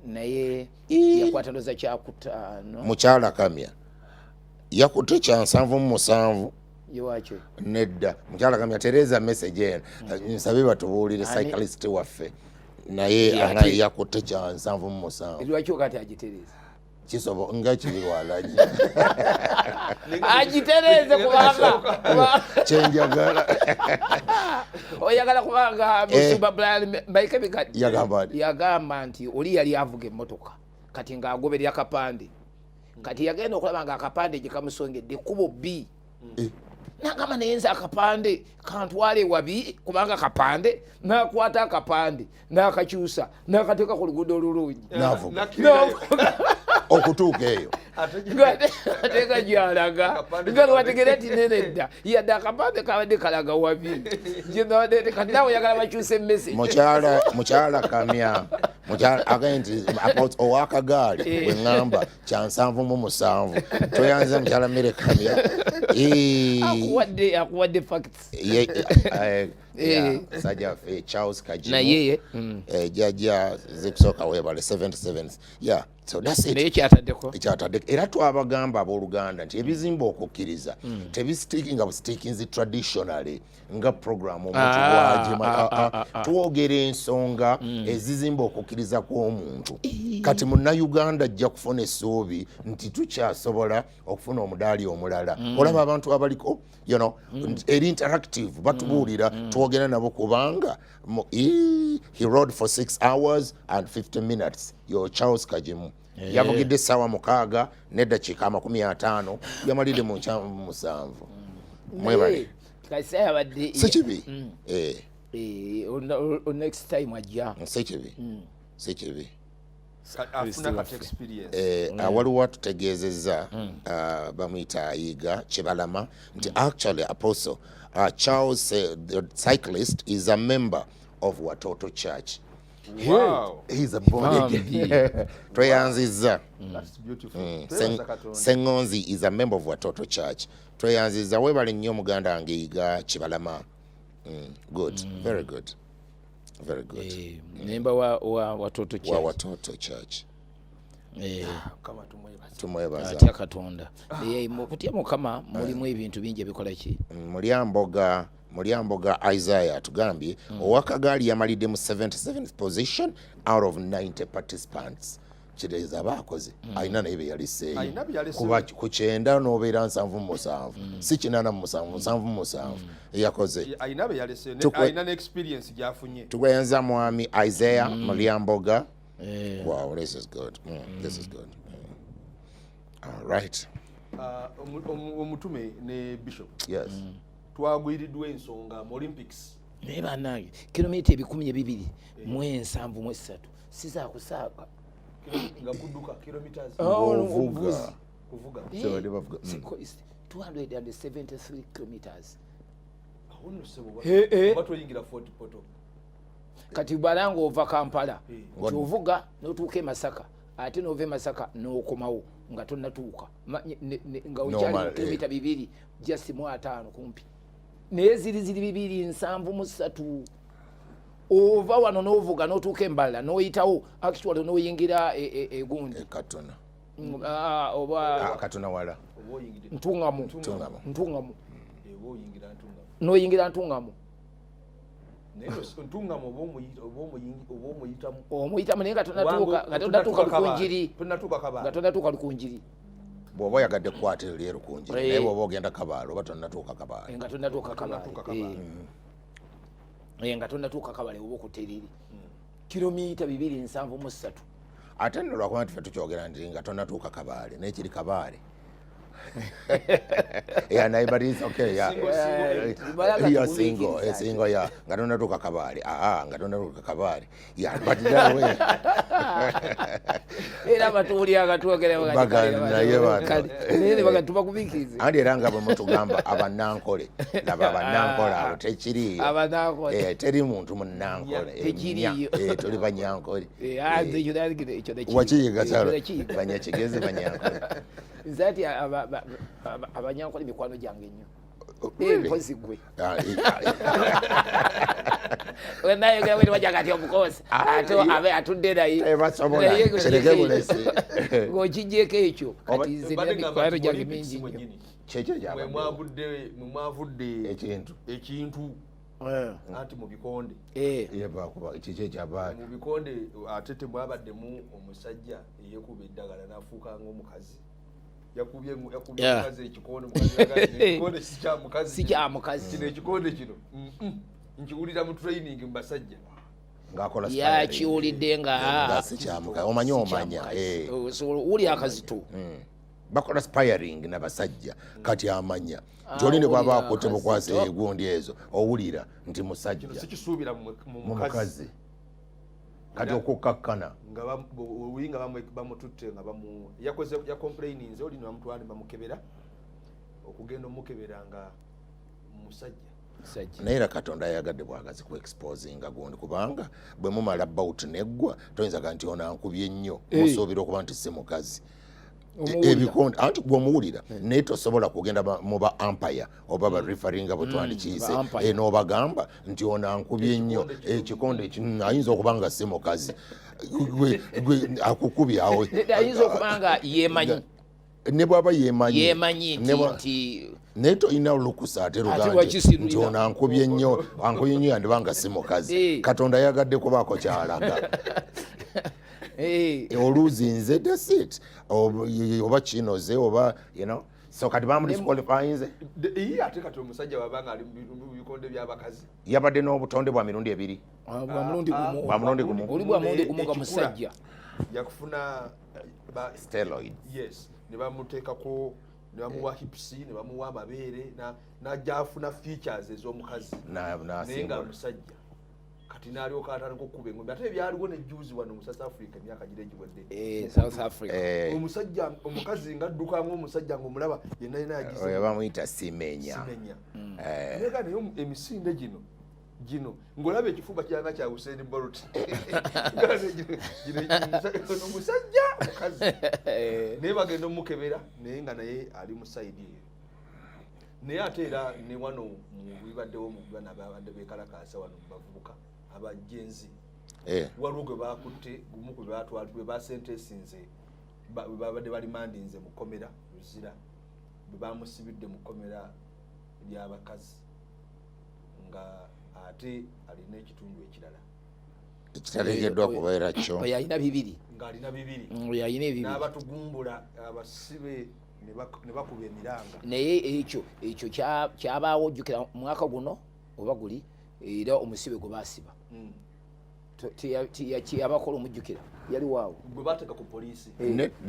naye yakwata ndoza kyakutaano mukyala Kamya yakutte kya 7 yowakyo nedda mukyala Kamya tereza message eno nsabe batubuulire cyclist waffe naye yakutte kya 7 lwaki okati agitereza kisobo nga kibirwalaji agitereze kubanga kyenjagala oyagala kubanga Musumba Brian Maikebika yagamba nti oli yali avuga emmotoka kati ng'agoberera akapande kati yagenda okulaba nga akapande gye kamusongedde kubo B nagamba nayenza akapande kantwale wabi kubanga akapande nakwata akapande nakakyusa nakateeka ku luguudo olulungi okutuuka eyo ateeka gyalaga nga lwategere ti nenedda yadde akapande kabadde kalaga wabi kati nawe oyagala bakyuse message mukyala kamya agambye nti owakagaali bwe ŋŋamba kya 7 toyanza mukyala mere kamya akuwadde facts sajja waffe Charles Kajimu jjajja zikusooka webale 77 so that's it ekyataddeko era twabagamba abooluganda nti ebizimba okukkiriza nga busitikinzi traditionally nga program omuntu bwagima twogera ensonga ezizimba okukkiriza kw'omuntu kati munnayuganda ajja kufuna essuubi nti tukyasobola okufuna omudaali omulala olaba abantu abaliko eri interactive batubuulira twogera nabo kubanga he rode for 6 hours and 50 minutes yo Charles Kajimu yavugidde essaawa 6 n'eddakiika 50 yamalidde mu 7 mwebale sikibi next time ajja sikibi waliwo atutegeezezza bamuyita ayiga Kibalama nti actually apostle Charles the cyclist is a member of Watoto Church. Wow. He's a born again. Tweyanziza. That's beautiful. Sengonzi is a member of Watoto Church. Tweyanziza webale nnyo muganda wange Yiga Kibalama. Good. Very good. Very good. Member wa Watoto Church. Wa Watoto Church. Kama tumwebaza. Atya Katonda. Kutya Mukama mulimu ebintu bingi ebikola ki? Mulyamboga Isaiah tugambye owakagaali yamalidde mu 77th position out of 90 participants. Kireza abakoze alina naye beyaliseeyo kuba ku 9 n'obeera 7 si 8 yakoze alina beyaliseeyo alina n'experience gyafunye tugwenza mwami Isaiah Mulyamboga. Wow, this is good. This is good. All right. Omutume ne Bishop. Yes. Twagwiriddwa ensonga mu Olympics. Naye bannange kilomita 273 sizaakusaaga nga kudduka kilometers kuvuga 273 kilometers. Batoyingira 40 poto. Kati balanga ova Kampala kyovuga n'otuuka e Masaka ate n'ova e Masaka n'okomawo nga tonnatuuka nga okyali kilomita 2 just mu 5 kumpi naye ziri 273 ova wano n'ovuga n'otuuka embala n'oyitawo actually n'oyingira egundi Katona oba Katona wala Ntungamu n'oyingira Ntungamu omuyitamu naye nga tonnatuuka Lukunjiri bw'oba oyagadde kukwata eri Lukunjiri naye bw'oba ogenda Kabale oba tonnatuuka Kabale nga tonnatuuka Kabale oba okutereri kilomita 273 ate nno lwakuba nti ffe tukyogera nti nga tonnatuuka Kabale naye kiri Kabale. Yeah, no, but it's okay. Yeah, you're single. It's single. Yeah, nga tonnatuuka Kabale. Nga tonnatuuka Kabale. Yeah, but that way. Era batuli agatwogera naye bagatuba kubikize. Andi era nga bwe mutugamba abanankole laba abanankole abo tekiri. Teri muntu munnankole. Tuli banyankole. Wakiyiga kyalo banyakigezi banyankole. Nzati abanyankole mikwano gyange nnyo mpozi gwe wenayogera bwe wajja kati omukozi ate abe atudde naye ng'okijjeko ekyo kati nze mikwano gyange mingi nnyo mwavudde ekintu anti mu bikonde kiki ekyabaali mu bikonde ate temwabaddemu omusajja eyekuba eddagala n'afuuka ng'omukazi yakubye omukazi ekikonde ekikonde si kyamukazi kino ekikonde kino nkiwulira mu training mu basajja ng'akola yakiwulidde nga sikyamukazi omanya wuli akazito bakola spiring n'abasajja kati amanya joli ne bwabaako tebukwasa egundi ezo owulira nti musajja sikisuubira mu mukazi kati okukkakkana nga bamututte nga ya complaininze oli nibamutwala bamukebera okugenda omukebera nga musajja naye era Katonda yayagadde bwagazi ku exposinga gundi kubanga bwe mumala bout neggwa toyinzaga nti onankubye ennyo musuubira okuba nti si mukazi ebikonde anti gwomuwulira naye tosobola kugenda muba umpire oba barefaringa bwe twandikiise n'obagamba nti onankubye ennyo ekikonde ayinza okuba nga si mukazi akukubye awo ayinza okuba nga yemanyi ne bwaba yemanyi nti naye tolina lukusa ate lugange nti onankubye nnyo yandibanga si mukazi Katonda yagadde kubaako kyalaga oluzinze that's it oba kinoze oba so kati bamudisqualifyinze ate kati omusajja wabanga ali mu bikonde by'abakazi yabadde n'obutonde bwa mirundi 2 bwa mulundi gumu oli bwa mulundi gumu nga musajja yakufuna steroid yes ne bamuteekako ne bamuwa hips ne bamuwa amabeere najja afuna features ez'omukazi naye nga musajja kati nalyoka atandika okukuba engombe ate byaliwo nejjuuzi wano mu South Africa emyaka gira egiwedde South Africa omusajja omukazi ng'adduka ng'omusajja ng'omulaba yenna yena yagize bamuyita simenya naye naye emisinde gino ng'olaba ekifuba kyanga kya Usain Bolt omusajja mukazi naye bagenda omukebera naye nga naye ali mu sayidi eyo naye ate era ne wano bibaddewo mu bana ababadde beekalakaasa wano mu bavubuka abajenzi waliwo gwe bakutte gumu gwe batwalibwe basentesinze babadde balimandinze mu kkomera Luzira bwe bamusibidde mu kkomera ly'abakazi nga ate alina ekitundu ekirala ekitalegeddwa kubeera kyo yalina 2 ng'alina 2 yalina 2 n'abatugumbula abasibe ne bakuba emiranga naye ekyo kyabaawo ojjukira mwaka guno oba guli era omusibe gwe baasiba tiyabakola omujjukira yali waawo gwe bateeka ku poliisi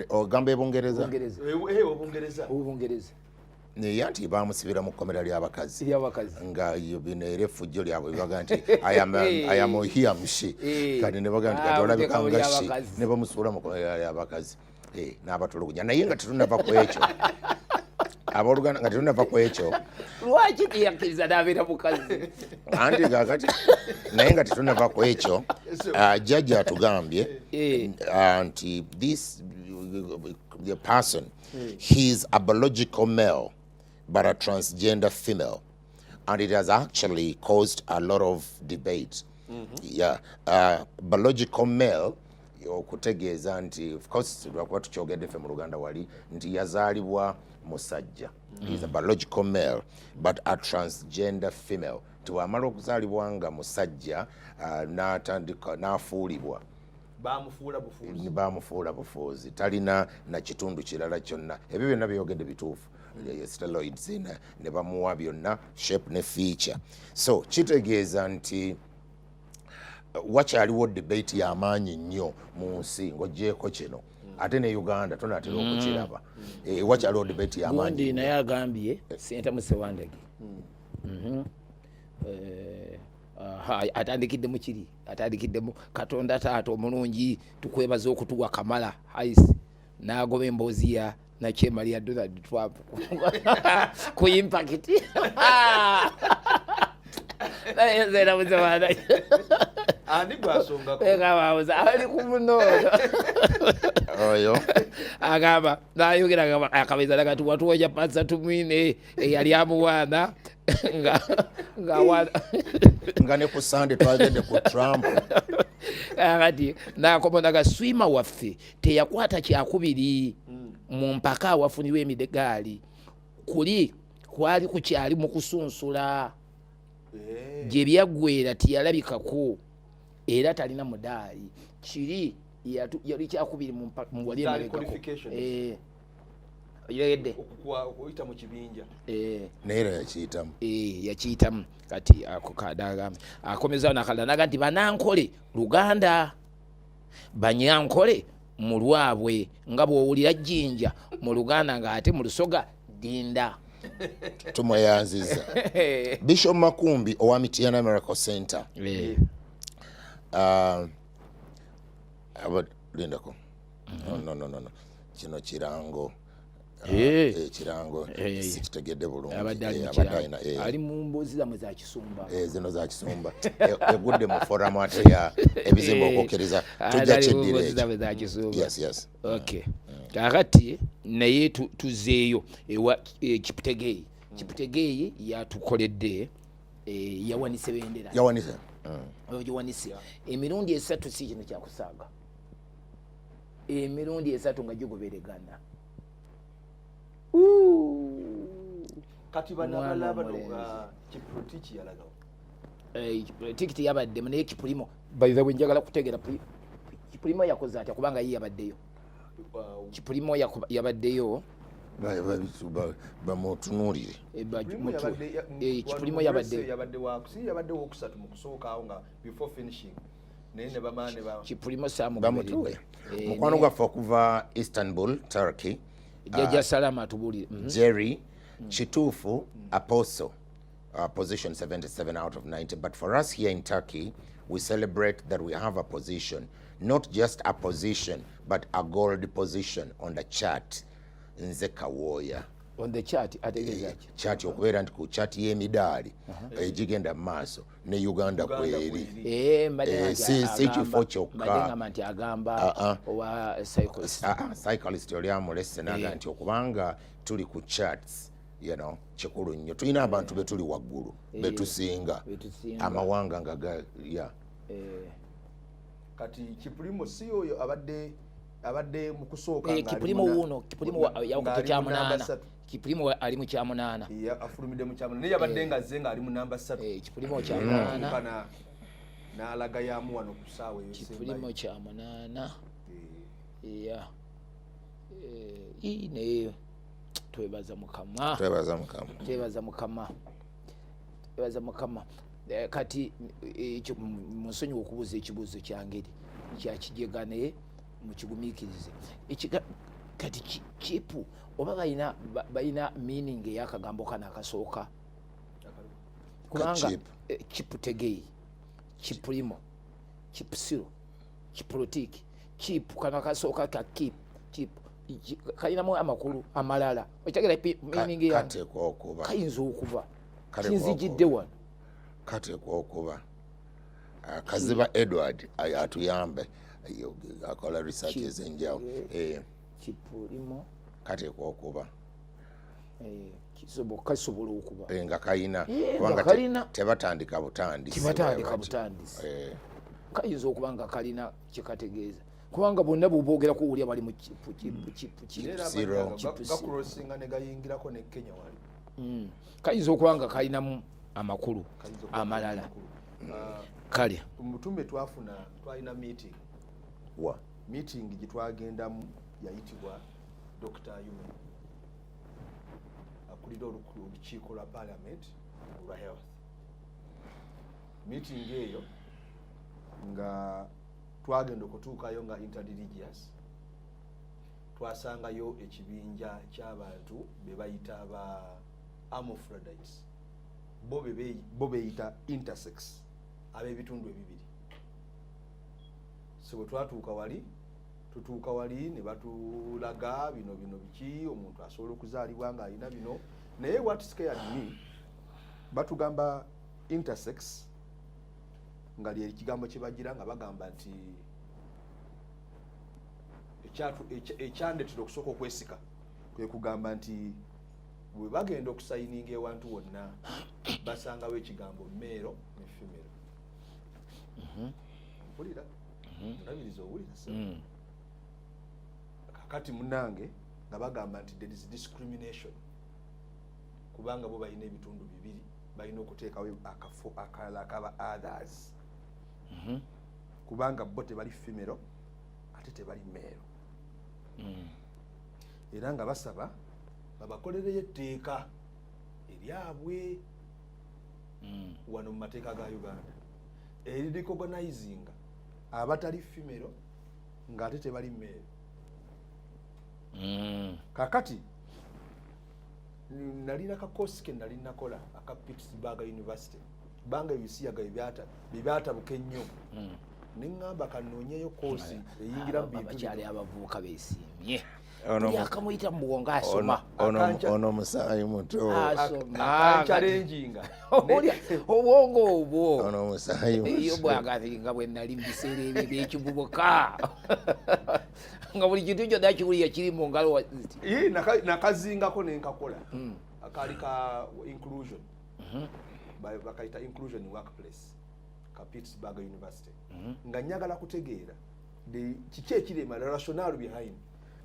ogamba ebungereza obungereza naye nti bamusibira mu kkomera ly'abakazi nga bino era effujjo lyabwe bibaga nti ayamuhiyamushi kati ne baga nti kati olabika nga shi ne bamusuula mu kkomera ly'abakazi n'abatulugunya naye nga tetunava ku ekyo abooluganda nga tetunava ku ekyo lwaki tiyakkiriza n'abeera mukazi anti kakati naye nga tetunava ku ekyo jjajja atugambye nti the person he's a biological male but a transgender female and it has actually caused a lot of debate biological male okutegeeza nti of course lwakuba tukyogedde ffe mu Luganda wali nti yazaalibwa musajja is a biological male but a transgender female tiwamala okuzaalibwa nga musajja n'afuulibwa bamufuula bufuuzi talina na kitundu kirala kyonna ebyo byonna byeyogedde bituufu steroids ne bamuwa byonna shape ne feature so kitegeeza nti wakyaliwo debate y'amaanyi nnyo mu nsi ng'oggyeko kino ate ne Uganda tonatera okukiraba wakyaliwo debate y'amaanyi naye agambye Senta Musewandege atandikiddemu kiri atandikiddemu Katonda taata omulungi tukwebaza okutuwa Kamala Harris n'agoba emboozi ya Nakyemalia Donald Trump ku impact naye Senta Musewandege ani gwasongako ekabawuza ali ku munoono oyo agamba nayogera akabeza nakati watuwoja pasa tumwine eyali amuwaana nga ne ku Sunday twagende ku Trump kati nakomonaga swima waffe teyakwata kyakubiri mu mpaka awafunirwa emidegaali kwali kukyali mu kusunsula gye byaggwera tiyalabikako era talina mudaali kiri yali kyakubiri mu wali emeregako oyegedde okuyita mu kibinja naye yakiyitamu yakiyitamu kati ako kadagamba akomezao nakalanaga nti banankole Luganda banyankole mu lwabwe nga bw'owulira jjinja mu Luganda ng'ate mu Lusoga dinda tumweyanziza Bishop Makumbi owa Mityana Miracle Center lindako no kino kirango kirango sikitegedde bulungi ali mu mboozi zammwe za Kisumba zino za Kisumba egudde mu forum ate ya ebizimba okukiriza tujja kiddire yes okay kakati naye tuzeeyo ewa Kiputegeyi Kiputegeyi yatukoledde yawanise bendera yawanise emirundi 3 si kino kyakusaaga emirundi 3 nga gigoberegana kati banabalaba Kiprotiki yalagawo Kiprotiki yabadde naye Kipulimo bayiza bwe njagala kutegera Kipulimo yakoze atya kubanga ye yabaddeyo Kipulimo yabaddeyo bamutunuulire Kipulimo yabadde wokusatu mu kusooka awo nga before finishing naye ne bamaane Kipulimo samugoberere mukwano gwaffe okuva Istanbul Turkey Jaja Salama atubulire Jerry Chitufu Apostle position 77 out of 90 but for us here in Turkey we celebrate that we have a position not just a position but a gold position on the chart nze Kawoya on the chart ategezaki chart okubeera nti ku chart y'emidaali egigenda mu maaso ne Uganda kweri si kifo kyokka nti agamba owa cyclist oli amulese naga nti okubanga tuli ku charts kikulu nnyo tulina abantu be tuli waggulu betusinga amawanga nga kati Kipulimo si oyo abadde mu kusooka Kipulimo yawuka kyamunana Kipulimo ali mu kyamunana afulumidde mu kyamunana naye yabadde nga azze nga ali mu namba 3 Kipulimo kyamunana n'alaga yamu wano ku ssaawa eyo Kipulimo kyamunana naye twebaza Mukama kati musonyi okubuuza ekibuuzo kyangeri kyakijegane mukigumiikirize kati chipu oba balina meaning eyakagambo kana akasooka kubanga Kiputegeyi Kipulimo Kipusiro Kiprotiki chipu kana akasooka ka chipu kalinamu amakulu amalala okitegera meaning ya kayinza okuba kinzijidde wano kateekwa okuba Kaziba Edward atuyambe akola research ezenjawulo Kipulimo kateekwa okuba kasobola okuba nga kalina kubanga tebatandika butandisi kayinza okuba nga kalina kyekategeeza kubanga bonna boogera kuwulya bali mu gakulosinga ne gayingirako ne Kenya wali kayinza okuba nga kalinamu amakulu amalala kale mutumbe twalina meeting gitwagendamu yayitibwa Dr. Yume akulira olukiiko lwa parliament lwa health meeting eyo nga twagenda okutuukayo nga interreligious twasangayo ekibinja ky'abantu be bayita aba Hermaphrodites bo beyita intersex ab'ebitundu ebibiri so bwe tutuuka wali ne batulaga bino biki omuntu asobola okuzaalibwa nga alina bino naye what scared me batugamba intersex nga lye kigambo kye bagira nga bagamba nti ekyandetera okusooka okwesika kwe kugamba nti bwe bagenda okusayininga ewantu wonna basangawo ekigambo male ne female mpulira olabiriza owulira kakati munange nga bagamba nti there is discrimination kubanga bo balina ebitundu bibiri balina okuteekawo akafo akalala akaba others kubanga bo tebali female ate tebali male era nga basaba babakolereyo etteeka eryabwe wano mu mateeka ga Uganda erirecognizinga abatali female ng'ate tebali male. Kakati nalina kakosi ke nali nakola aka Pittsburgh University banga ebisiyaga ebyatabuka ennyo neŋŋamba kanoonyeyo koosi eyingira mu bintu bakyali abavubuka beesiimye yakamuyita mu bwongo asoma ono musaayi muto akanchalenjinga obwongo obwo ono musaayi iyo bwagazinga bwe nali mu biseera ebyo by'ekivubuka nga buli kintu kyonna kiwulira kiri mu ngalo nakazingako nenkakola akali ka inclusion bakayita inclusion workplace ka Pittsburgh University nga njagala kutegeera kiki ekirema the rationale behind.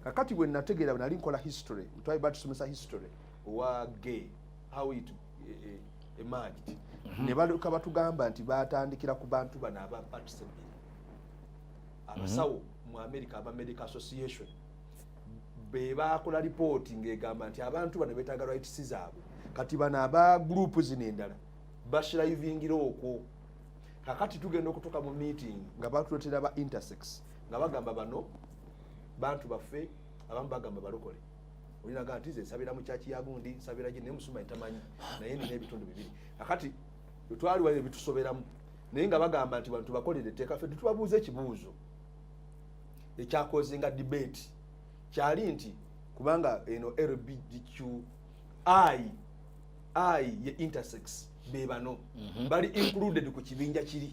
Kakati bwe nategeera nali nkola history ntwaye batusomesa history wa gay how it emerged ne baluka batugamba nti batandikira ku bantu bana aba participate abasawo mu America aba Medical Association be bakola reporting egamba nti abantu bana betaaga rights zaabwe kati bana aba group zinendala bashirayivingira okwo. Kakati tugenda okutoka mu meeting nga batuletera ba intersex nga bagamba bano bantu baffe abamu bagamba balokole olina ganti ze nsabira mu kyaki ya gundi nsabira gye nemusumba ntamanyi naye nina ebitundu bibiri. Kakati twali wale bitusoberamu naye nga bagamba nti bantu bakolere etteeka ffe tubabuuza ekibuuzo ekyakozinga debate kyali nti kubanga eno LGBTQI ye intersex be bano bali included ku kibinja kiri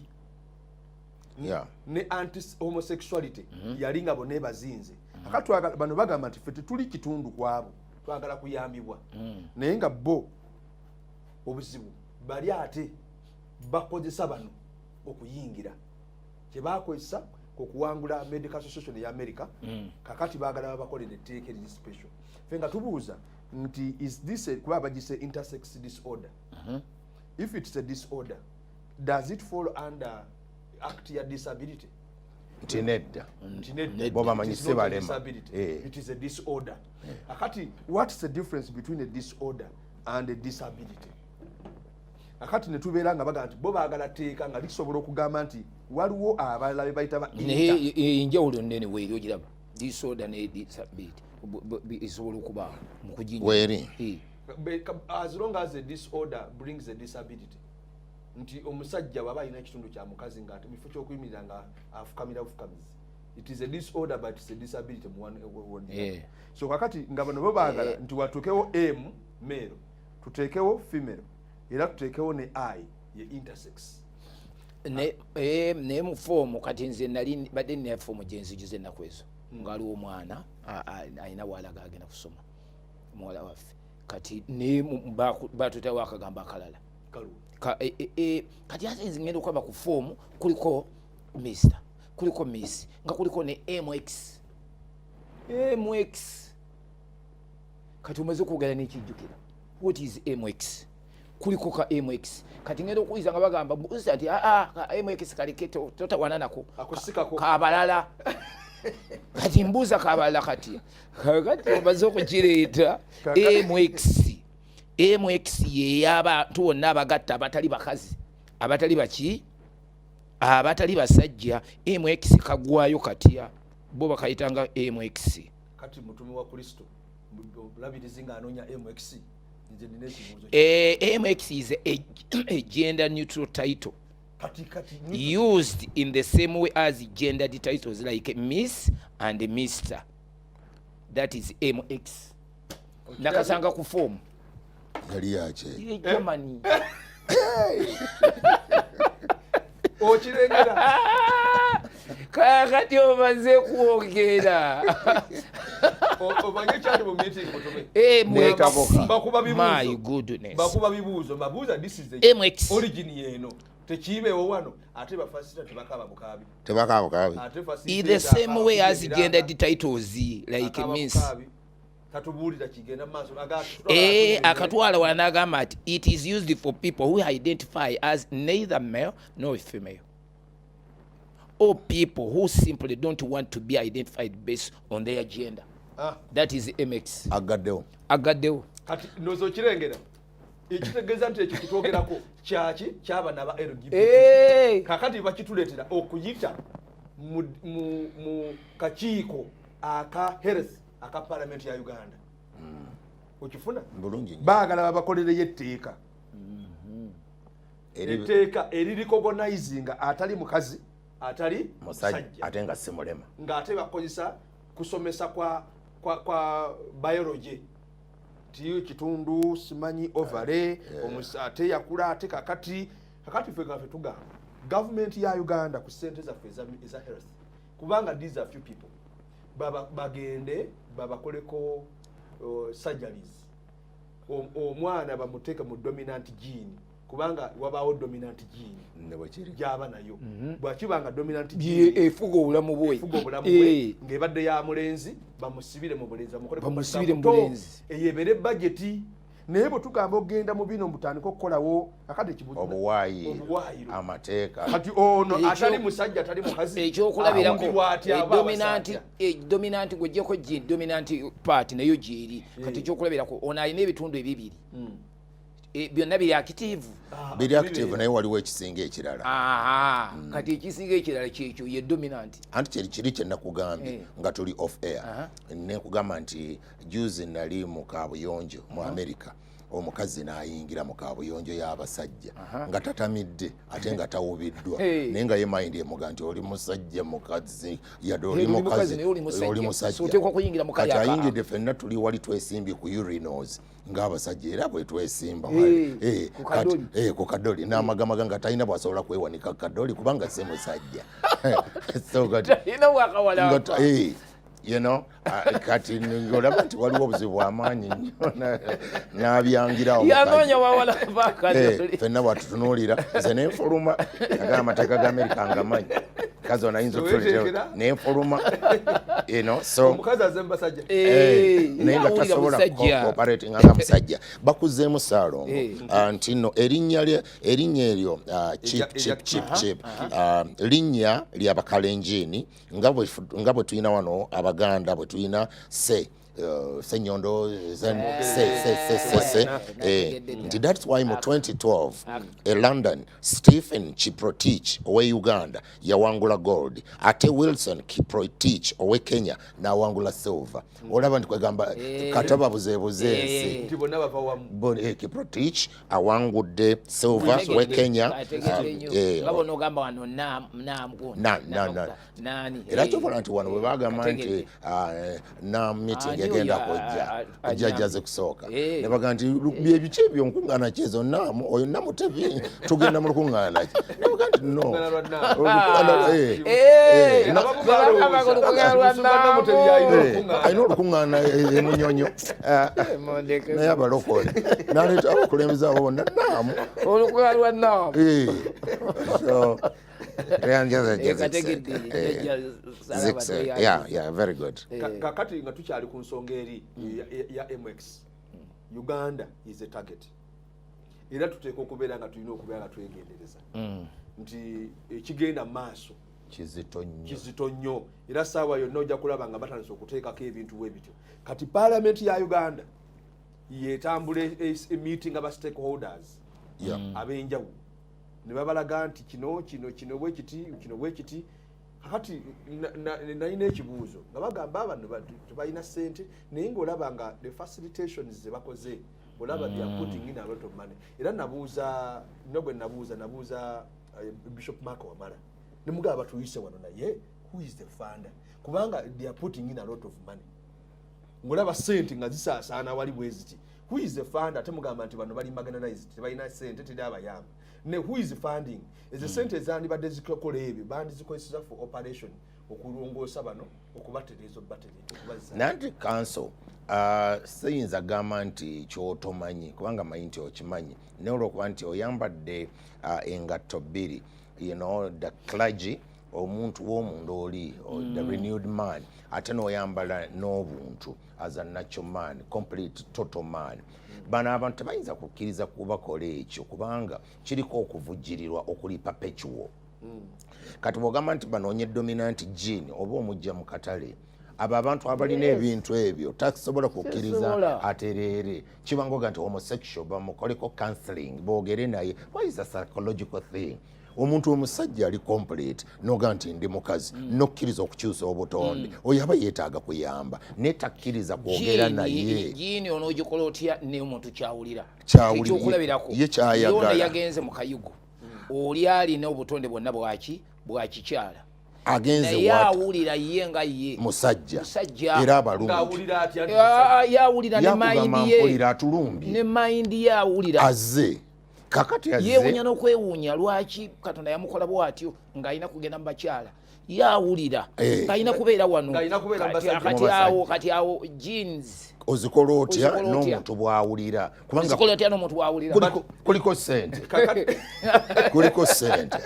ne anti-homosexuality yali nga bonna bazinze. Akati bano bagamba nti ffe tetuli kitundu kwabo twagala kuyambibwa naye nga bo obuzibu bali ate bakozesa bano okuyingira kyebakozesa okuwangula Medical Association ya America. Kakati baagala babakolera etteeka eri special ffe nga tubuuza nti is this kuba bagise intersex disorder if it's a disorder does it fall under act ya disability? Tinedda boba manyise balema it is a disorder. Akati what's the difference between a disorder and a disability? Akati ne tubeera nga baga nti bo baagala teeka nga lisobola okugamba nti waliwo abalala be bayita ba enjawulo nnene weeri ogiraba disorder ne disability isobola okuba mu kujinya weeri as long as a disorder brings a disability nti omusajja baba alina ekitundu kya mukazi nga ate bifo ky'okuyimirira nga afukamira bufukamizi it is a disorder but it's a disability mu one. So kakati nga bano bo baagala nti watukewo M male tutekewo female era tutekewo ne I ye intersex ne mu form kati nze nali badde ne form gyenzijuze ennaku ezo ngaliwo omwana alina walaga agenda kusoma muwala waffe kati ne batutawo akagamba akalala kati ate nze ngenda okwaba ku form kuliko Mr kuliko Miss nga kuliko ne MX kati umaze okugala n'ekijjukira what is MX kuliko ka MX kati ngenda okuyiza nga bagamba mbuzi ati ka MX kalike totawana nako akusikako kabalala kati mbuza kabalala kati omaze okukireeta MX ye y'abantu bonna abagatta abatali bakazi abatali baki abatali basajja MX kagwayo katya bo bakayitanga MX kati mutumi wa Kristo labirizinga anonya MX MX is a gender neutral title used in the same way as gendered titles like Miss and Mr. That is MX. Nakasanga ku form yali yache Germany okirengera kakati omaze kwogera obanye cyane mu meeting kutobe my goodness bakuba bibuzo mabuza this is the MX origin yeno tekibewo wano ate bafasita tebakaba bukabi ate in the same way as gendered titles like Miss katubuulira kigenda maaso akatwala wanagamba ati it is used for people who identify as neither male nor female or people who simply don't want to be identified based on their gender. That is MX. Agaddewo. Kati nozo kirengera. Ekitegeeza nti ekyo kitwogerako kyaki kyaba naba LGBT. Kakati bakituleetera okuyita mu kakiiko aka health aka parliament ya Uganda. Okifuna? Bulungi. Baagala babakolereyo etteeka. Etteeka eriricognizing atali mukazi atali musajja ate nga si mulema. Ng'ate bakozesa kusomesa kwa biology. Tiyo kitundu simanyi ovale omusate yakula ate kakati ffe gafe tugamba government ya Uganda ku sente zaffe eza health kubanga these are few people bagende babakoleko surgeries omwana bamuteeka mu dominant gene kubanga wabawo dominant gene ne bwekiri gyaba nayo bwakibanga dominant gene efuga obulamu bwe ng'ebadde ya mulenzi bamusibire mu bulenzi bamusibire mu bulenzi eyebere budget naye bwe tugamba ogenda mu bino mutandika okukolawo akati ekibuzo obuwaayiro amateeka kati ono atali musajja atali mukazi ekyokulabirako dominant gw'ojjeko dominant part nayo gyeri kati ekyokulabirako ono alina ebitundu ebibiri byonna biri active naye waliwo ekisinga ekirala kati ekisinga ekirala kyekyo ye dominant anti kiri kyenakugambye nga tuli off air nekugamba nti juzi nali mu kaabuyonjo mu America omukazi n'ayingira mu kaabuyonjo y'abasajja nga tatamidde ate nga tawubiddwa naye nga ye mind emuga nti oli musajja mukazi yadde oli mukazi oli musajja kati ayingidde ffenna tuli wali twesimbye ku urinals ng'abasajja era bwe twesimba ku kadoli n'amagamaga nga talina bw'asobola kwewanika kadoli kubanga si musajja you know kati ngolaba nti waliwo obuzibu bw'amaanyi nnyo n'abyangirawo ffenna bwatutunuulira nze nenfuluma agala amateeka ga Amerika ngamanyi kazi ono ayinza okutuleetera nenfuluma so omukazi aze mbasajja naye nga tasobola operatinga nga musajja bakuzeemu Saalongo nti nno erinnya eryo chip linnya ly'abakalenjini nga bwe tulina wano Abaganda bwe tulina Senyondo nti that's why mu 2012 London Stephen Kiprotich owe Uganda yawangula gold ate Wilson Kiprotich owe Kenya nawangula silver olaba nti kwegamba kataba buzeebuzeesi nti bonna bava wamu Kiprotich awangudde silver we Kenya ngabona ogamba wano era kyokola nti wano bwe bagamba nti meeting egenda kujja ajjaze kusooka ne baga nti byebiki ebyo nkuŋŋaana kyezo naamu oyo namutebi tugenda mu lukuŋŋaana ki ne baga nti no alina olukuŋŋaana emunyonyo naye abalokole n'aleeta abakulembeze abo bonna naamu olukuŋŋaana lwa naamu very good. Kakati nga tukyali ku nsonga eri ya MX Uganda is a target. Era tuteeka okubeera nga tulina okubeera nga twegendereza nti ekigenda maaso kizito nnyo era saawa yonna ojja kulaba nga batandise okuteekako ebintu bwe bityo kati parliament ya Uganda yetambule meeting aba stakeholders ab'enjawulo ne babalaga nti kino bwe kiti kakati nalina ekibuuzo nga bagamba bano tebalina ssente naye ng'olaba nga the facilitations ze bakoze olaba they are putting in a lot of money era nabuuza Bishop Mark Wamala ne mugaba batuyise wano naye who is the funder kubanga they are putting in a lot of money ng'olaba ssente nga zisaasaana wali bwe ziti who is the funder ate mugamba nti bano bali marginalized tebalina ssente teri abayamba ne who is funding ezo ssente zandibadde zikola ebyo bandizikozesa for operation okulongoosa bano okubatereeza nanti council siyinza gamba nti kyotomanyi kubanga manyi nti okimanyi naye olwokuba nti oyambadde engatto bbiri the clergy omuntu w'omuntu oli the renewed man ate n'oyambala n'obuntu as a natural man complete total man bano abantu tebayinza kukkiriza kubakola ekyo kubanga kiriko okuvujjirirwa okuli perpetual kati bw'ogamba nti banoonye dominant gene oba omujja mu katale abo abantu abalina ebintu ebyo takisobola kukkiriza atereere kibangoga nti homosexual bamukoleko counseling boogere naye what is a psychological thing omuntu omusajja ali complete noga nti ndi mukazi nokkiriza okukyusa obutonde oyo aba yeetaaga kuyamba naye takkiriza kwogera naye jiini onoogikola otya ne omuntu kyawulira ekyokulabirako ye kyayagala yagenze mu kayugo oli alina obutonde bwonna bwakikyala agenze naye awulira ye nga ye musajja era abalungi yawulira ne mayindi ye atulumbye ne mayindi ye awulira azze kakati azze yeewuunya n'okwewuunya lwaki katonda yamukola bw'atyo ng'alina kugenda mu bakyala yawulira ng'alina kubeera wano kati awo jeans ozikola otya n'omuntu bw'awulira kubanga kuliko ssente kuliko ssente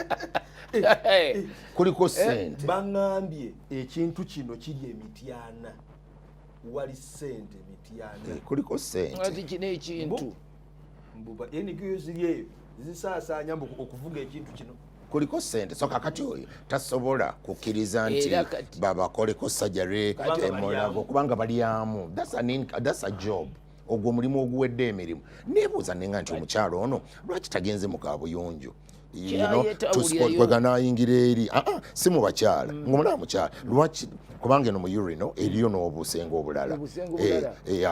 kuliko ssente baŋŋambye ekintu kino kiri emityana wali ssente emityana kuliko ssente kino ekintu enigiyo ziri eyo zisaasaanya okuvuga ekintu kino kuliko ssente so kakati oyo tasobola kukkiriza nti babakoleko sajjare emulago kubanga balyamu that's a job ogwo omulimu oguwedde emirimu neebuuza nenga nti omukyalo ono lwaki tagenze mu kaabuyonjo kweganayingira eri si mu bakyala ng'omulaba mukyala lwaki kubanga eno mu urino eriyo n'obusenga obulala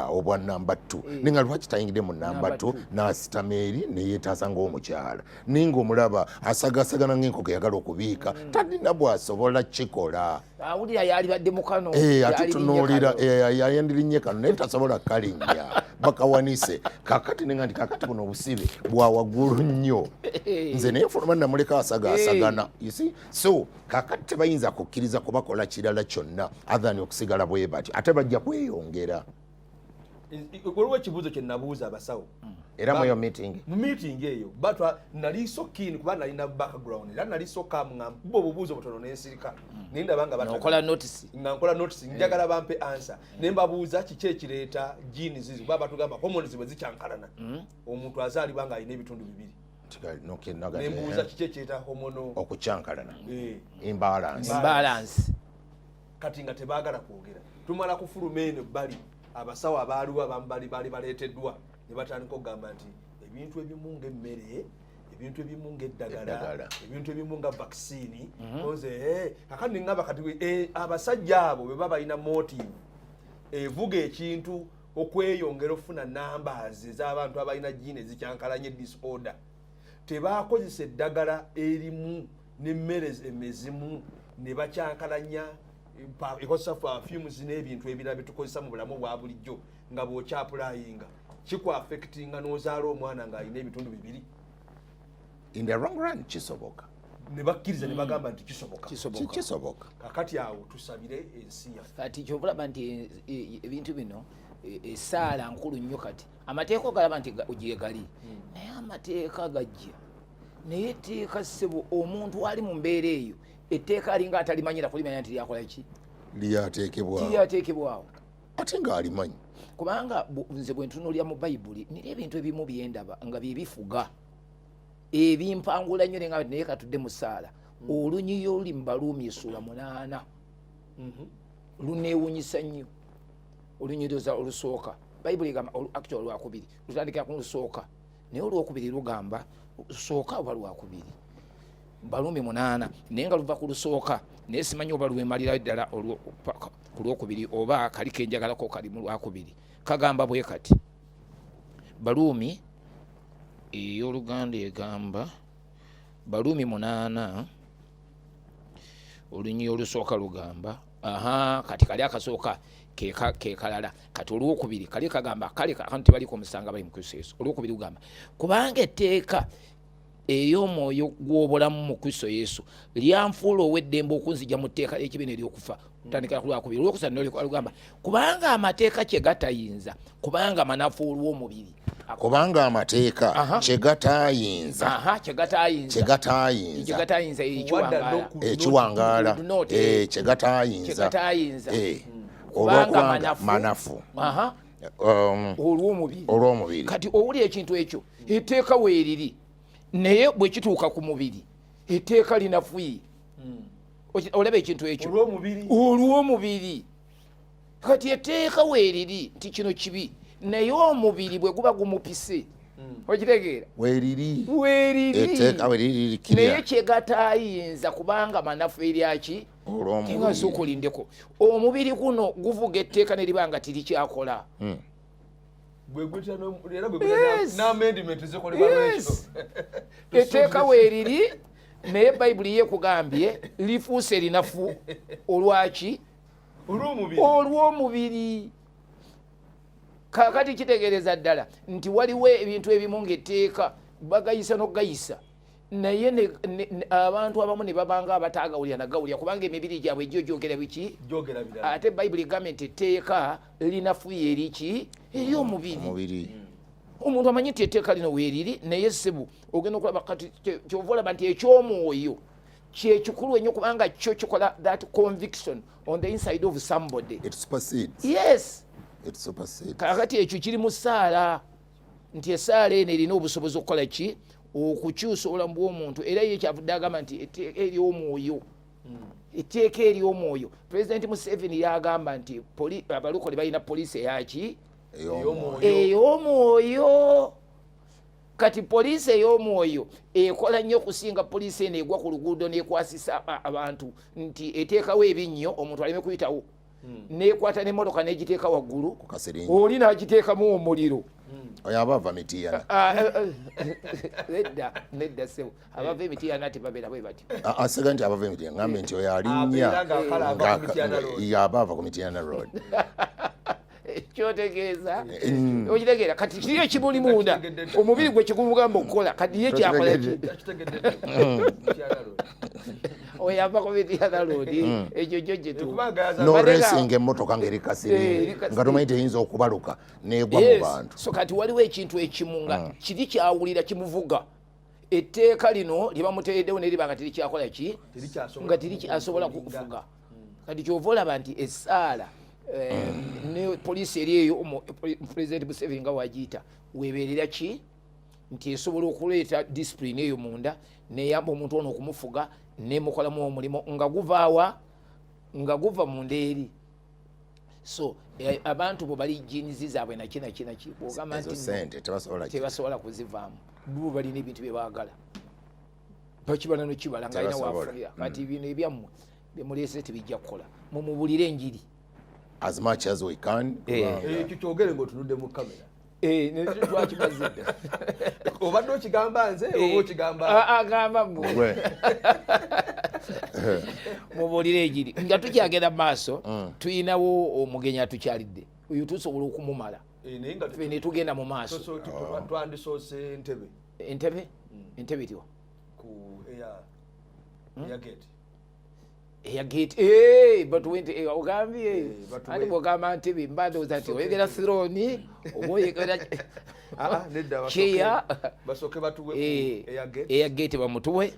obwa namba 2 nenga lwaki tayingidde mu namba 2 n'asitama eri neyeetaasa ng'omukyala naye ng'omulaba asagasagana ng'enkoko yagala okubiika talina bw'asobola kikola awulira yalibadde mukano ate tunuulira yayandirinnye kano naye tasobola kalinnya bakawanise kakati nenga nti kakati buno obusibe bwa waggulu nnyo nze naye fuluma namuleka asagasagana so kakati tebayinza kukkiriza kubakola kirala kyonna athani okusigala bwe batyo ate bajja kweyongera waliwo ekibuuzo kye nabuuza abasawo era muyo meeting mu meeting eyo batwa nali so keen kuba nalina background era nali so kamngam bo obubuuzo butono n'ensirika ninda banga bakola notice nga nkola notice njagala bampe answer ne mbabuuza kiki ekireeta genes zizo baba tugamba hormones bwe zikyankalana omuntu azaalibwa nga alina ebitundu bibiri nembuuza kiki ekireeta hormono okukyankalana imbalance kati nga tebaagala kwogera tumala kufuluma eno bali abasawo abaaliwo abambali bali baleeteddwa ne batandika okugamba nti ebintu ebimu ng'emmere ebintu ebimu ng'eddagala ebintu ebimu nga vaccine oze kakati ningamba kati abasajja abo bwe baba balina motive evuga ekintu okweyongera ofuna numbers ez'abantu abalina gene ezikyankalanye disorder tebakozesa eddagala erimu n'emmere emezimu ne bakyankalanya ekozesa perfumes n'ebintu ebirala byetukozesa mu bulamu bwa bulijjo nga bw'okyapulayinga kikwaffectinga n'ozaala omwana ng'alina ebitundu bibiri in the wrong run kisoboka ne bakkiriza ne bagamba nti kisoboka kakati awo tusabire ensi yaffe kati kyobulaba nti ebintu bino essaala nkulu nnyo kati amateeka ogalaba nti gyegali naye amateeka gajja naye etteeka ssebo omuntu ali mu mbeera eyo etteeka alinga atalimanyira kulimanya nti lyakola ki lyateekebwawo ate ng'alimanyi kubanga nze bwe ntunuulira mu bayibuli nira ebintu ebimu byendaba nga byebifuga ebimpangula nnyo nenga naye katudde mu ssaala olunyiyo oluli mu Baluumi essula 8 luneewunyisa nnyo olunyiroza olusooka bayibuli egamba actually olwakubiri lutandikira ku lusooka naye olwokubiri lugamba lusooka oba lwakubiri Baluumi 8 naye nga luva ku lusooka naye simanyi oba lwemalirayo ddala ku lwokubiri oba kali kenjagalako kali mu lwakubiri kagamba bwe kati Baluumi ey'Oluganda egamba Baluumi 8 olunyi olusooka lugamba kati kali akasooka kekalala kati olwokubiri kali kagamba kale kanti baliko omusanga bali mu Kristo Yesu olwokubiri lugamba kubanga etteeka ey'omwoyo gw'obulamu mu Kristo Yesu lyanfuula ow'eddembe okunzija mu tteeka ly'ekibi n'ery'okufa kutandikira ku Lwakubiri olwokusatu n'olugamba kubanga amateeka kye gatayinza kubanga manafu olw'omubiri kubanga amateeka kye gatayinza ekiwangaala kye gatayinza kubanga manafu olw'omubiri kati owuli ekintu ekyo etteeka weeriri naye bwe kituuka ku mubiri etteeka linafuye olaba ekintu ekyo olw'omubiri kati etteeka weeriri nti kino kibi naye omubiri bwe guba gumupise okitegeera weeriri naye kyegatayinza kubanga manafu eryaki nga sokolindeko omubiri guno guvuga etteeka ne liba nga tirikyakola etteeka weeriri naye bayibuli yekugambye lifuuse linafu olwaki olw'omubiri kakati kitegeereza ddala nti waliwo ebintu ebimu ngaetteeka bagayisa n'ogayisa naye abantu abamu ne babanga abataagawulira nagawulira kubanga emibiri gyabwe ejjo gyogera biki ate bayibuli egambye nti etteeka linafuye eriki eri omubiri omuntu amanyi nti etteeka lino weeriri naye sebu ogenda okulaba kati kyova olaba nti ekyomwoyo kyekikulu ennyo kubanga kyo kikola that conviction on the inside of somebody. Yes. Kakati ekyo kiri mu ssaala nti essaala eno erina obusobozi okukola ki okukyusa obulamu bw'omuntu era ye kyavudde agamba nti etteeka ery'omwoyo etteeka ery'omwoyo Pulezidenti Museveni yagamba nti abalokole balina poliisi eyaki ey'omwoyo kati poliisi ey'omwoyo ekola nnyo okusinga poliisi eno egwa ku luguudo n'ekwasisa abantu nti eteekawo ebinnyo omuntu aleme kuyitawo nekwata n'emmotoka n'egiteeka waggulu oli n'agiteekamu omuliro oyo aba ava Mityana nedda sebo abava Mityana tebabeera bwe bati asega nti abava Mityana ngambe nti oyo alinnya aba ava ku Mityana Road kyotegeeza okitegeera kati kiri ekimuli munda omubiri gwe kigumugamba okukola kati ye kyakola oyo ava ku Mityana Road ekyo kyo no racing emmotoka ng'eri kasiri nga tomanyi teyinza okubaluka negwa mu bantu. So kati waliwo ekintu ekimu nga kiri kyawulira kimuvuga etteeka lino libamuteereddewo ne liba nga terikyakola ki nga terikyasobola kuvuga kati kyova olaba nti essaala ne poliisi eri eyo Pulezidenti Museveni nga wagiyita weebeerera ki nti esobola okuleeta disipulini eyo munda neyamba omuntu ono okumufuga nemukolamu omulimu nga guvaawa nga guva munda eri. So abantu bo bali jinizi zaabwe nakinaki bwogamba nti tebasobola kuzivaamu bo balina ebintu bye baagala bakibala nokibala nga alina wafunira kati bino ebyammwe byemuleese tebijja kukola mumubulire enjiri as much as we can. Kyogere ng'otunudde mu kamera. Twakimazidde. Obadde okigamba nze oba okigamba agamba mmwe mubulire enjiri nga tukyagenda maaso tuyinawo omugenyi atukyalidde oyo tusobola okumumala ne tugenda mu maaso twandisoose entebe etiwa ku Air Gate batwente ogambye ati bwogamba ntebe mbandooza nti oyogera Sironi oba oyogera basooke batuwe Air Gate bamutuwe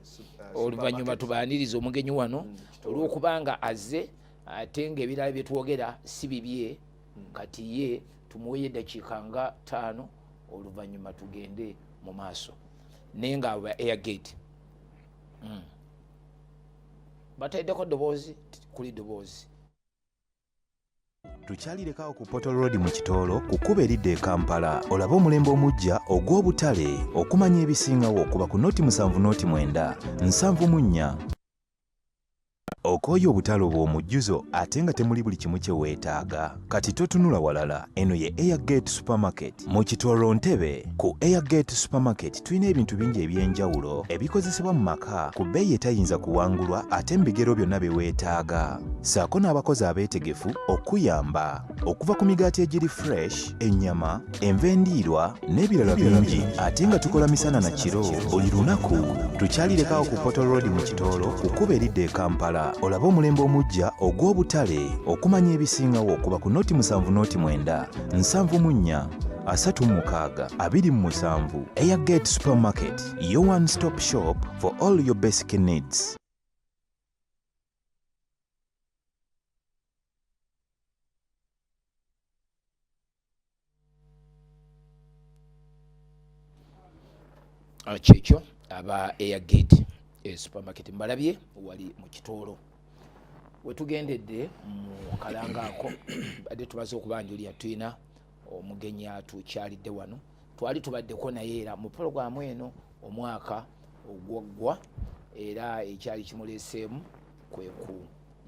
oluvannyuma tubaaniriza omugenyi wano olw'okubanga azze ate ng'ebirala bye twogera si bibye kati ye tumuweyo eddakiika nga 5 oluvannyuma tugende mu maaso naye ng'abo ba Air Gate bataddeko ddoboozi kuli ddoboozi. Tukyalirekawo ku Portal Road mu Kitoro ku kkubo eridda e Kampala olabe omulembe omujja ogw'obutale okumanya ebisingawo okuba ku noti 7 noti 9 7 mu 4. okooye obutale obwo omujjuzo ate nga temuli buli kimu kye weetaaga. Kati totunula walala, eno ye Airgate Supermarket mu Kitoro Ntebe. Ku Airgate Supermarket tulina ebintu bingi eby'enjawulo ebikozesebwa mu maka ku bbeeyi etayinza kuwangulwa ate mu bigero byonna bye weetaaga. Ssaako n'abakozi abeetegefu okuyamba okuva ku migaati egiri fresh, ennyama, enva endiirwa n'ebirala bingi, ate nga tukola misana na kiro buli lunaku. Tukyalirekawo ku Portal Road mu Kitoro ku kkubo eridda e Kampala. Olabe omulembe omujja ogw'obutale okumanya ebisingawo okuva ku noti 7 noti 9 7 36 27. Airgate Supermarket, your one-stop shop for all your basic needs. Kyekyo aba Airgate Supermarket mbalabye wali mu Kitoro. Wetugendedde mu kalangaako badde tubaze okubanjulira tuyina omugenyi atukyalidde wano. Twali tubaddeko naye era mu pulogulaamu eno omwaka ogwaggwa era ekyali kimuleeseemu kweku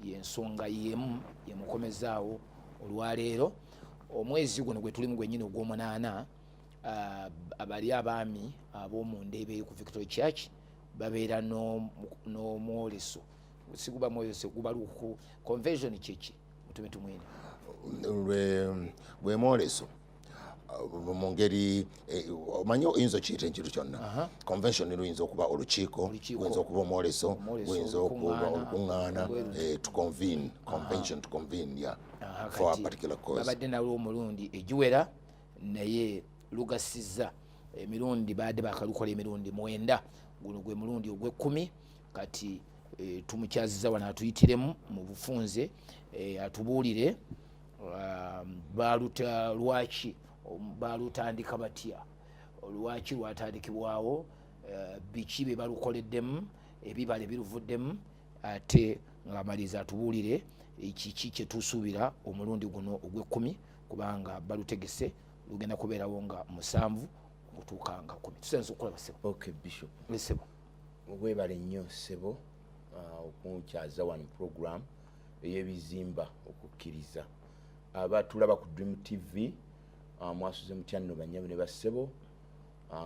yensonga yemu yemukomezaawo olwaleero omwezi guno gwe tulimu gwennyini ogw'omunaana. Abali abaami ab'omu Ndeebe ku Victoria Church babeera n'omwoleso siguba mwoleso guba ku convention kiki mutume tumwine lwe mwoleso mu ngeri omanyi oyinza okiyita ekintu kyonna. Convention luyinza okuba olukiiko, luyinza okuba omwoleso, luyinza okuba olukuŋŋaana, to convene, convention to convene, yeah, for a particular cause. Babadde nalwo omulundi egiwera naye lugasizza emirundi baadde bakalukola emirundi 9. Guno gwe mulundi ogw'ekkumi. Kati tumukyaziza wano atuyitiremu mu bufunze atubuulire baluta lwaki balutandika batya, lwaki lwatandikibwawo, biki bye balukoleddemu, ebibala biruvuddemu, ate ng'amaliza atubuulire kiki kye tusuubira omulundi guno ogw'ekkumi kubanga balutegese lugenda kubeerawo nga 7 okutuuka nga 10. Tusenze okukola basebo. Okay, Bishop. Lesebo. Webale nnyo sebo okunkyaza wano program ey'ebizimba okukkiriza. Abatulaba ku Dream TV mwasuze mutya nno banyabo ne basebo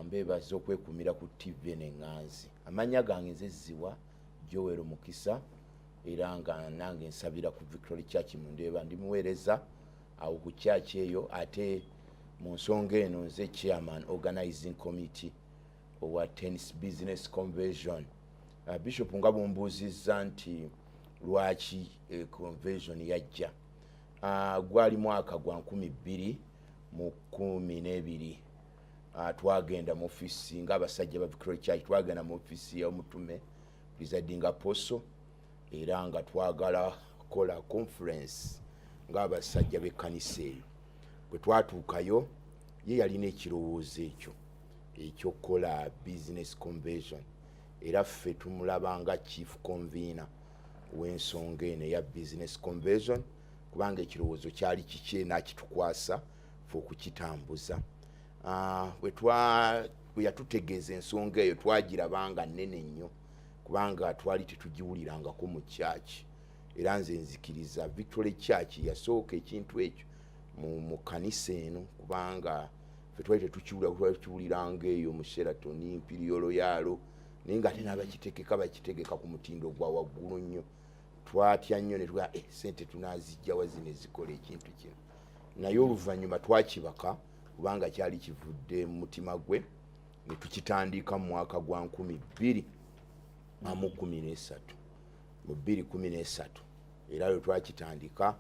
mbeebaza okwekumira ku TV n'eŋŋanzi. Amannya gange nzezziwa Joel Mukisa era nga nange nsabira ku Victoria Church mu Ndeeba ndi muweereza awo ku church eyo, ate mu nsonga eno nze chairman organizing committee owa Tennis Business Convention. Bishop nga bumbuuzizza nti lwaki convention yajja. Gwali mwaka gwa 2012 twagenda mu office ng'abasajja ba Victoria Church, twagenda mu office y'omutume presiding apostle era nga twagala kola conference ng'abasajja b'ekkanisa eyo. Bwe twatuukayo ye yalina ekirowoozo ekyokukola business convention era ffe tumulaba nga chief convener w'ensonga eno eya business convention kubanga ekirowoozo kyali kikye n'akitukwasa ffe okukitambuza. Bwe yatutegeeza ensonga eyo twagirabanga nnene nnyo kubanga twali tetugiwulirangako mu church era nze nzikiriza Victoria Church yasooka ekintu ekyo mu kanisa eno kubanga ffe twali tetukiwuliranga eyo mu Sheraton Imperial Royal naye nga ate n'abakitegeka bakitegeka ku mutindo gwa waggulu nnyo. Twatya nnyo ne tuga sente tunazijjawa zino ezikola ekintu kino, naye oluvannyuma twakibaka kubanga kyali kivudde mu mutima gwe ne tukitandika mu mwaka gwa 2013 mu 2013 era lwe twakitandika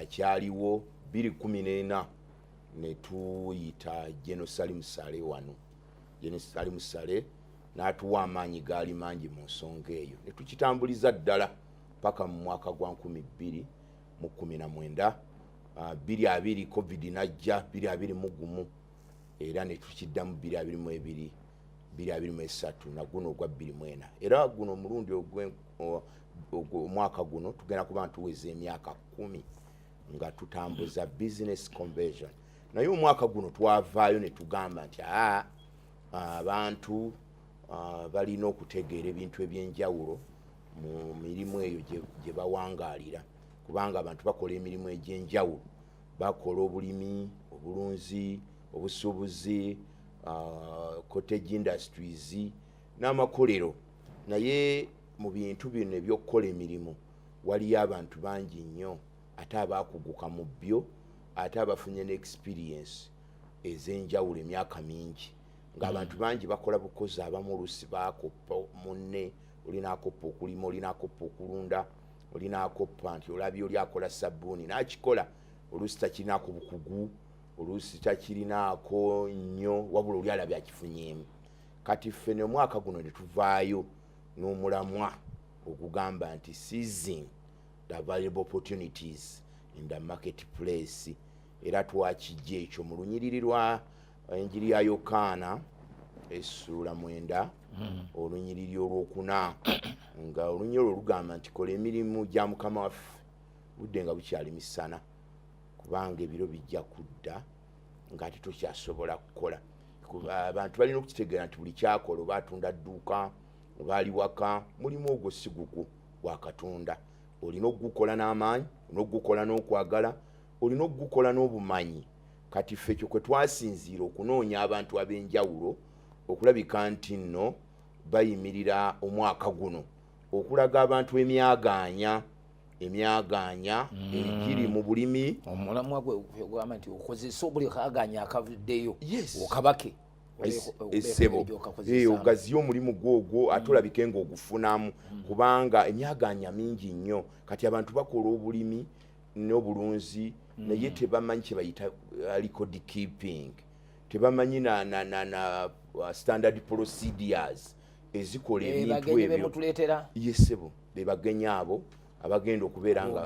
kyaliwo 2014 ne tuyita Jerusalem Sale wano. Jerusalem Sale n'atuwa amaanyi gaali mangi mu nsonga eyo ne tukitambuliza ddala paka mu mwaka gwa 2019 2020 COVID najja 2021 era ne tukiddamu 2022 2023 na guno ogwa 2024 era guno omulundi omwaka guno tugenda kuba ntuweza emyaka 10 nga tutambuza business conversion. Naye omwaka guno twavaayo ne tugamba nti abantu balina okutegeera ebintu ebyenjawulo mu mirimu eyo gye bawangaalira kubanga abantu bakola emirimu egy'enjawulo bakola obulimi obulunzi obusuubuzi cottage industries n'amakolero naye mu bintu bino ebyokukola emirimu waliyo abantu bangi nnyo ate abakuguka mu byo ate abafunye n'experience ez'enjawulo emyaka mingi ng'abantu bangi bakola bukozi abamu oluusi bakoppa munne olina akoppa okulima olina akoppa okulunda olina akoppa nti olabye oli akola sabbuuni n'akikola oluusi takirinaako bukugu oluusi takirinaako nnyo wabula oli alabye akifunyemu kati ffe ne omwaka guno ne tuvaayo n'omulamwa okugamba nti seizing the available opportunities in the marketplace era twakijja ekyo mu lunyiriri lwa enjiri ya Yokaana essula 9 olunyiriri olwokuna nga olunyiriri olwo lugamba nti kola emirimu gya Mukama waffe budde nga bukyali misana kubanga ebiro bijja kudda ng'ate tokyasobola kukola abantu balina okukitegeera nti buli kyakola oba atunda dduuka oba ali waka mulimu ogwo si gugwo gwa Katonda olina okugukola n'amaanyi olina okugukola n'okwagala olina okugukola n'obumanyi kati ffe ekyo kwe twasinziira okunoonya abantu ab'enjawulo okulabika nti nno bayimirira omwaka guno okulaga abantu emyagaanya egiri mu bulimi omulamwa gwegamba nti okozesa buli kaganya akavuddeyo okabake essebo ogaziyo omulimu gwogwo ate olabike ng'ogufunamu kubanga emyagaanya mingi nnyo kati abantu bakola obulimi n'obulunzi naye tebamanyi kye bayita record keeping tebamanyi na standard procedures ezikola ebintu ebyo yesebo bebagenyi abo abagenda okubeera nga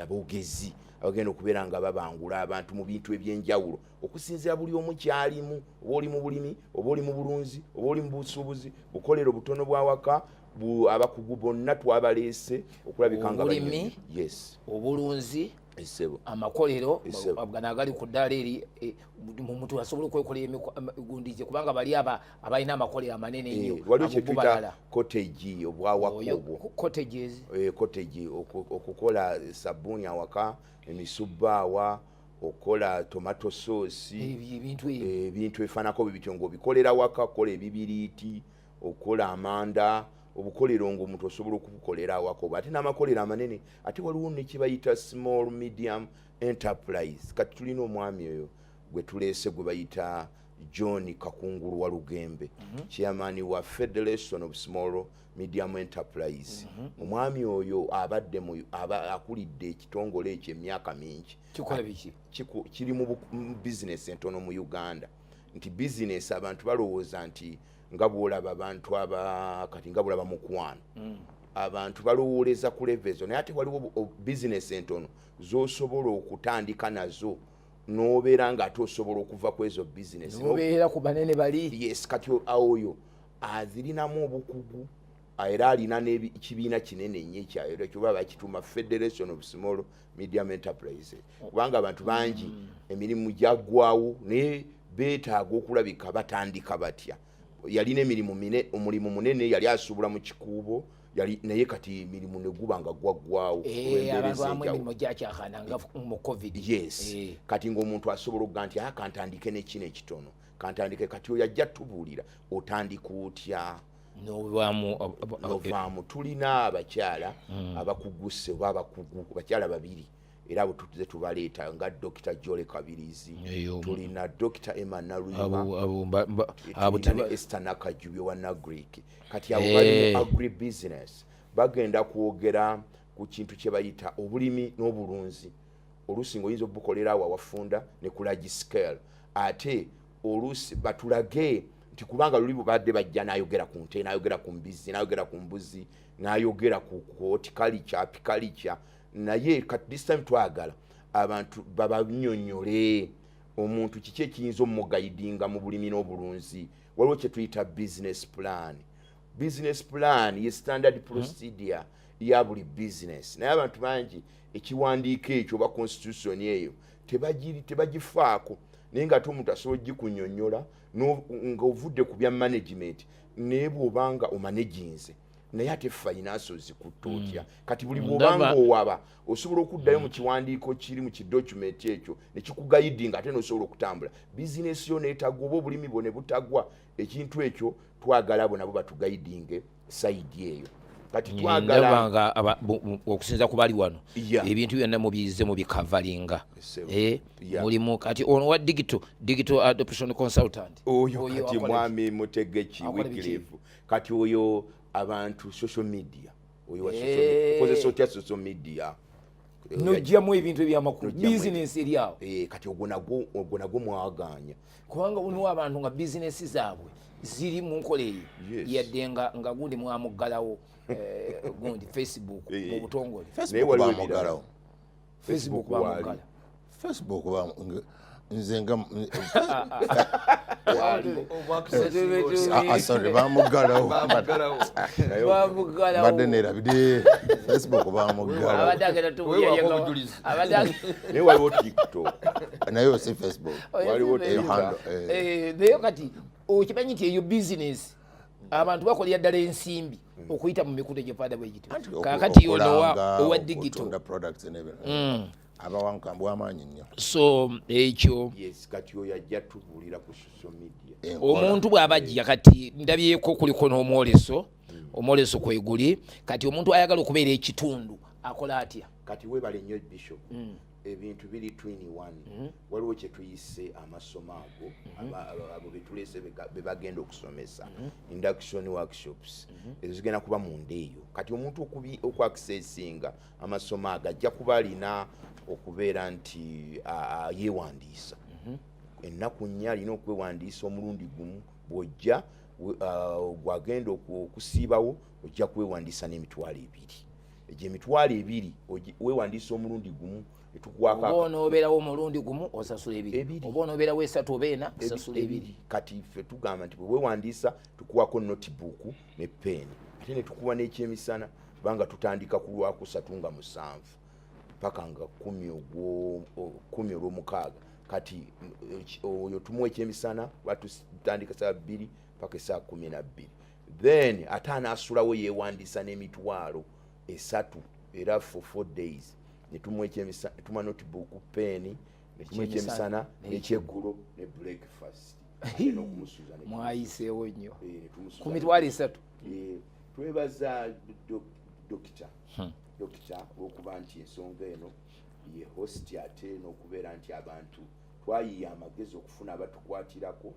aboogezi abagenda okubeera nga babangula abantu mu bintu ebyenjawulo okusinziira buli omu kyalimu oba oli mu bulimi oba oli mu bulunzi oba oli mu busuubuzi bukolero butono bwa waka abakugu bonna twabaleese okulabika nga bulimi obulunzi amakolero agali ku ddaala eri omuntu asobola okwekolera emigundi kubanga bali abalina amakolero amanene ennyo waliwo kyetuyita cottage obwawaka obwo cottage okukola sabbuuni awaka emisubbaawa okola tomato sauce ebintu ebifaanako bibityo ng'obikolera waka okola ebibiriiti okola amanda obukolero ng'omuntu osobola okubukolera awaka oba ate n'amakolero amanene ate waliwo nekibayita small medium enterprise kati tulina omwami oyo gwe tuleese gwe bayita John Kakungulu wa Lugembe chairman wa Federation of Small Medium Enterprise omwami oyo abadde akulidde ekitongole ekyo emyaka mingi kikola biki kiri mu business entono mu Uganda nti business abantu balowooza nti nga bwolaba abantu kati nga bwolaba mukwano abantu balowooleza ku levezo naye ate waliwo business entono z'osobola okutandika nazo n'obeera ng'ate osobola okuva ku ezo business n'obeera ku banene bali yes kati oyo azirinamu obukugu era alina n'ekibiina kinene nnyo ekyayo kyoba bakituuma Federation of Small Medium Enterprise kubanga abantu bangi emirimu gyaggwawo naye beetaaga okulabika batandika batya yalina omulimu munene yali asuubula mu kikuubo naye kati emirimu ne guba nga gwaggwawo emirimu gyakyakandanga mu covid yes kati ng'omuntu asobola okuga nti kantandike nekino ekitono kantandike kati oyo ajja tubuulira otandika otya novaamu tulina abakyala abakuguse oba abakugu bakyala babiri era abo tuze tubaleeta nga Dr. Jole Kabirizi tulina Dr. Emma Naruyima tulina Esther Nakajubye wa Nagric kati abo bali mu agri business bagenda kwogera ku kintu kye bayita obulimi n'obulunzi oluusi ng'oyinza obukolera awo awafunda ne ku large scale ate oluusi batulage nti kubanga luli bubadde bajja n'ayogera ku nte n'ayogera ku mbizi n'ayogera ku mbuzi n'ayogera ku horticulture apiculture naye this time twagala abantu babanyonyole omuntu kiki ekiyinza omugayidinga mu bulimi n'obulunzi waliwo kye tuyita business plan ye standard procedure ya buli business naye abantu bangi ekiwandiiko ekyo oba constitution eyo tebagifaako naye ng'ate omuntu asobola ogikunyonyola ng'ovudde ku bya management naye bw'obanga omanaginze naye ate finance ozikutte otya kati buli bwobanga owaba osobola okuddayo mu kiwandiiko kiri mu kidocument ekyo ne kikugayidinga ate n'osobola okutambula bizinesi yo neetagwa oba obulimi bwo ne butagwa ekintu ekyo twagala abo nabo batugayidinge sayidi eyo kati twagala okusinza ku bali wano ebintu byonna mubiyize mu bikavalinga mulimu kati ono wa digital adoption consultant oyo kati mwami Mutegeki Wycliffe kati oyo abantu social media oyo wa social media nojjamu ebintu ebyamakulu business eri awo kati ogwo nagwo mwaganya kubanga uniwo abantu nga bizinesi zaabwe ziri mu nkola eyo yadde nga gundi mwamuggalawo gundi Facebook mu butongole Facebook bamuggala nze nga sorry bamuggalawo badde neerabidde Facebook bamuggalawo naye waliwo TikTok naye si Facebook naye kati okimanyi nti eyo bizinesi abantu bakolera ddala ensimbi okuyita mu mikutu egyofaada bwegiti kakati yono owa digital abawankambwe amaanyi nnyo so ekyo kati oyo ajja tubuulira ku social media omuntu bw'abajja kati ndabyeko kuliko n'omwoleso omwoleso kweguli kati omuntu ayagala okubeera ekitundu akola atya kati webale nnyo Bishop ebintu biri 21 waliwo kye tuyise amasomo ago abo betulese bebagenda okusomesa induction workshops ezigenda kuba mu ndeeyo kati omuntu okwaccessinga amasomo ago ajja kuba alina okubeera nti yeewandiisa ennaku nnya alina okwewandiisa omulundi gumu bw'ojja gwagenda okusiibawo ojja kwewandiisa n'emitwalo 2 egyo emitwalo 2 weewandiisa omulundi gumu oba onoobeerawo omulundi gumu osasula 2 oba onoobeerawo 3 oba 4 osasula 2 kati ffe tugamba nti bwewewandiisa tukuwako notebook ne pen ate ne tukuwa n'ekyemisana kubanga tutandika ku Lwakusatu nga 7 paka nga 10 olw'omukaaga kati oyo tumuwa ekyemisana batutandika saa 2 paka saa 12 then ate anaasulawo yeewandiisa n'emitwalo 3 era for 4 days netumuwa ekyemisana netuma notebook pen netumuwa ekyemisana n'ekyeggulo ne breakfast mwayiseewo nnyo ku mitwalo 3 twebaza dokita olwokuba nti ensonga eno ye host ate n'okubeera nti abantu twayiya amagezi okufuna abatukwatirako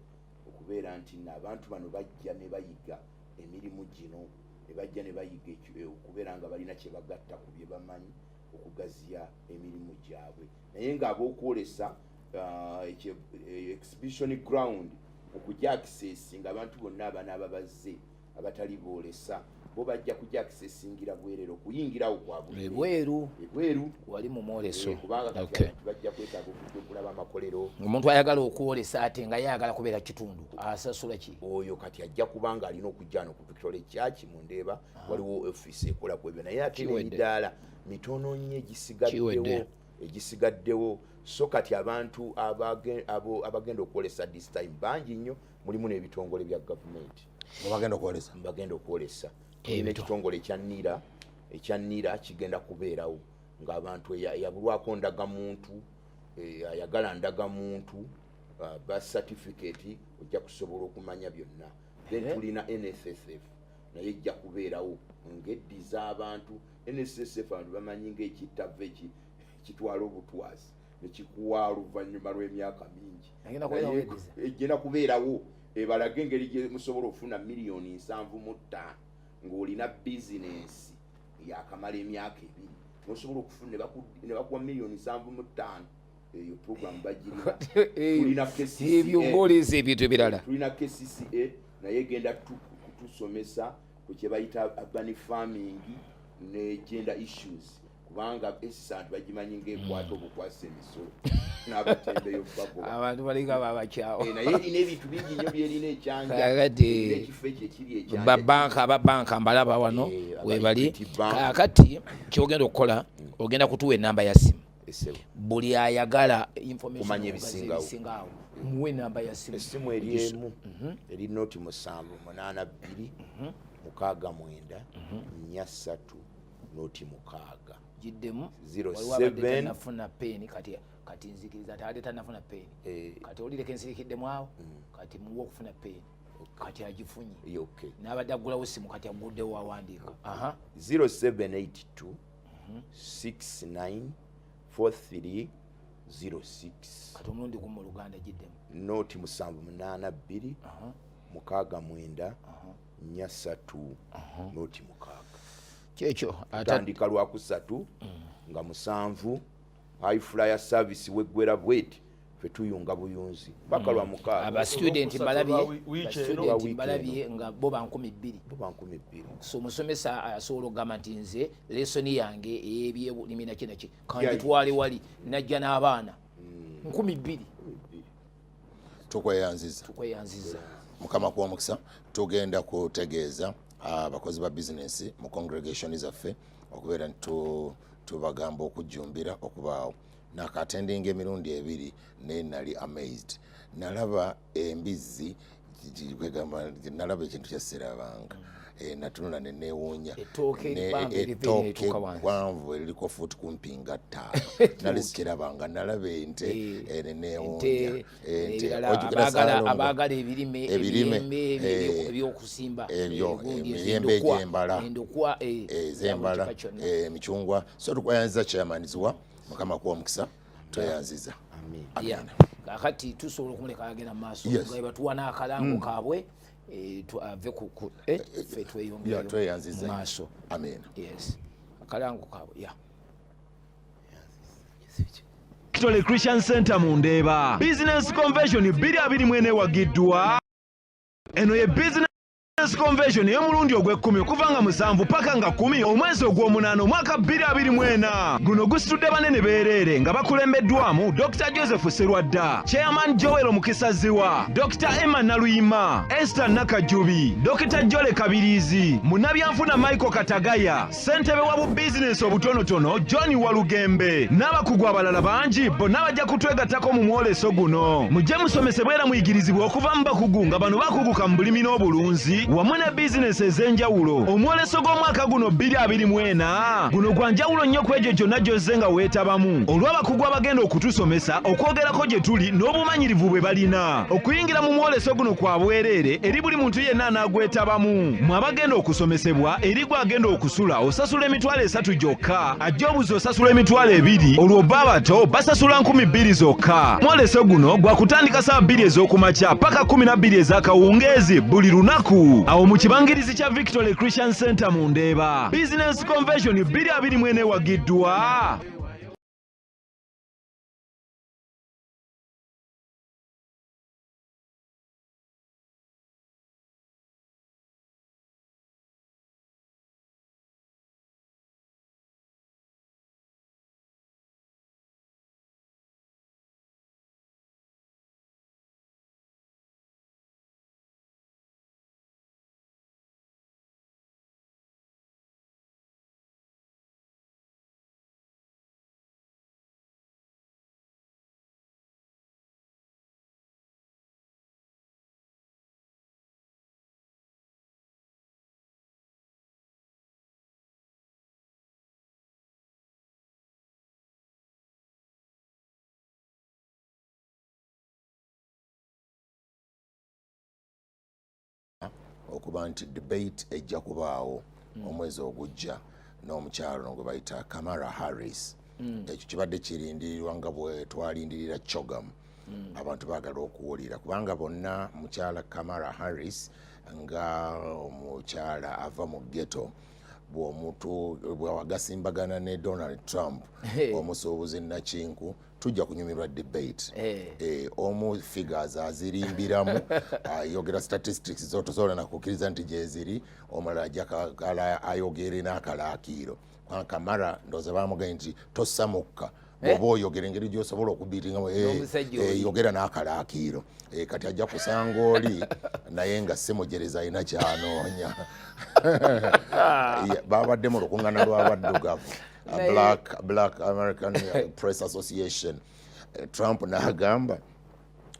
okubeera nti abantu bano bajja ne bayiga emirimu gino ne bajja ne bayiga okubeera nga balina kye bagatta ku bye bamanyi okugaziya emirimu gyabwe naye ng'ab'okwolesa exhibition ground okujja accessinga abantu bonna abanaaba bazze abatali boolesa bo bajja kujja accessingira bwerero okuyingirawo kwabwe ebweru wali mu mwoleso kubanga bajja kwetaaga okujja okulaba amakolero omuntu ayagala okuwolesa ate nga yayagala kubeera kitundu asasula ki oyo kati ajja kubanga alina okujja no ku Victoria Church mu Ndeeba waliwo office ekola ku ebyo naye ate n'emidaala mitono nnyo egisigaddewo so kati abantu abagenda okwolesa this time bangi nnyo mulimu n'ebitongole bya gavumenti bagenda okwolesa ekitongole ekya NIRA kigenda kubeerawo ng'abantu yabulwako ndagamuntu ayagala ndagamuntu birth certificate ojja kusobola okumanya byonna then tulina NSSF naye ejja kubeerawo ng'eddiza abantu NSSF abantu bamanyi ng'ekittava kitwala obutwazi nekikuwa oluvannyuma lw'emyaka mingi egenda kubeerawo ebalage engeri gye musobola okufuna miliyoni 7.5 ng'olina bizinesi yakamala emyaka 2 nosobola okufuna ne bakuwa miliyoni 7.5 eyo program bagirina tulina ebyo ng'oleza ebintu ebirala tulina KCCA naye egenda kutusomesa ku kye bayita urban farming ne gender issues kubanga esisant bagimanyi ng'ekwata obukwasa emisolo n'abatembeyo abantu balinga babakyawo naye erina ebintu bingi nnyo byerina ekyanja ekifo ekyo ekiri ekyanja ababanka mbalaba wano webali kakati kyogenda okukola ogenda kutuwa enamba ya simu buli ayagala information ebisingawo muwe enamba ya simu essimu eri emu eri noti 782 69 43 noti 6 jiddemu 07 nafuna peni kati nzikiriza tade tanafuna peni kati olireke nsirikiddemu awo kati muwo okufuna peni kati agifunye okay n'abadde aggulawo simu kati aguddewo awandiika 0782 69 43 06 kati omulundi gumu mu Luganda jiddemu noti 782 69 43 noti 6 kyekyo atandika lwa kusatu nga 7 high flyer service weggwera bweti fe tuyunga buyunzi paka lwa 6 aba student balabye nga bo ba 1200 so musomesa asobola okugamba nti nze lesoni yange ey'ebyebulimi nakinaki kanjitwale wali najja n'abaana 1200 tukweyanziza mukama kuwa mukisa tugenda kutegeeza abakozi ba bizinesi mu congregation zaffe okubeera tubagamba okujjumbira okubaawo nakatendinga emirundi ebiri naye nali amazed nalaba embizzi nalaba ekintu kyasirabanga natunula neneewuunya ettooke gwanvu eriko fuuti kumpi nga 5 nali sikirabanga nalaba ente neneewuunya abaagala ebirime ebyokusimba emiyembe egy'embala ez'embala emicungwa so tukwayanziza kyamaniziwa mukama kuwa mukisa tweyanziza kakati tusobola okumuleka agenda mu maaso nga batuwa n'akalango kaabwe ave ffe tweyongera mu maaso akalango kaabwe Victory Christian Center mu Ndeeba Business Convention 2024 ewagiddwa eno ye business convention y'omulundi ogw'ekkumi okuva nga 7 paka nga 10 omwezi ogw'omunaana omwaka 2024 guno gusitudde banene beereere nga bakulembeddwamu Dr. Joseph Serwadda, Chairman Joel Mukisaziwa, Dr. Emma Naluyima, Esther Nakajubi, Dr. Jole Kabirizi, Munnabyanfuna Michael Katagaya, Ssentebe wa bu bizinesi obutonotono John Walugembe n'abakugu abalala bangi bonna bajja kutwegattako mu mwoleso guno. Mujje musomesebwe era muyigirizibwe okuva mu bakugu nga bano bakuguka mu bulimi n'obulunzi wamu ne bizinesi ez'enjawulo. Omwoleso gw'omwaka guno 2024 guno gwa njawulo nnyo ku egyo gyonna gy'ozze nga weetabamu olw'abakugu abagenda okutusomesa okwogerako gye tuli n'obumanyirivu bwe balina. Okuyingira mu mwoleso guno kwa bwereere eri buli muntu yenna anaagwetabamu. Mwe abagenda okusomesebwa eri gwe agenda okusula osasula emitwalo 3 gyokka, ajja obuzi osasula emitwalo 2, olwo bba abato basasula 2000 zokka. Mwoleso guno gwa kutandika saa 2 ez'okumakya paka 12 ez'akawungeezi buli lunaku. Awo mu kibangirizi kya Victory Christian Center mu Ndeeba Business Convention 2024 ewagiddwa. okuba nti debate ejja kubaawo omwezi ogujja n'omukyalo gwe bayita Kamala Harris. Ekyo kibadde kirindirirwa nga bwe twalindirira Chogam. Abantu baagala okuwulira kubanga bonna mukyala Kamala Harris nga omukyala ava mu ghetto bw'omuntu bw'awagasimbagana ne Donald Trump omusuubuzi Nakinku tujja kunyumirwa debate omu figures azirimbiramu ayogera statistics zotosobola nakukkiriza nti gyeziri omulala ajja ayogere n'akalaakiro Kamala ndowooza bamugambye nti tosamukka oba oyogera engeri gy'osobola okubiitingamu yogera n'akalaakiro kati ajja kusanga oli naye nga semujereza alina kyanoonya babadde mu lukuŋŋaana lw'abaddugavu Black American Press Association. Trump n'agamba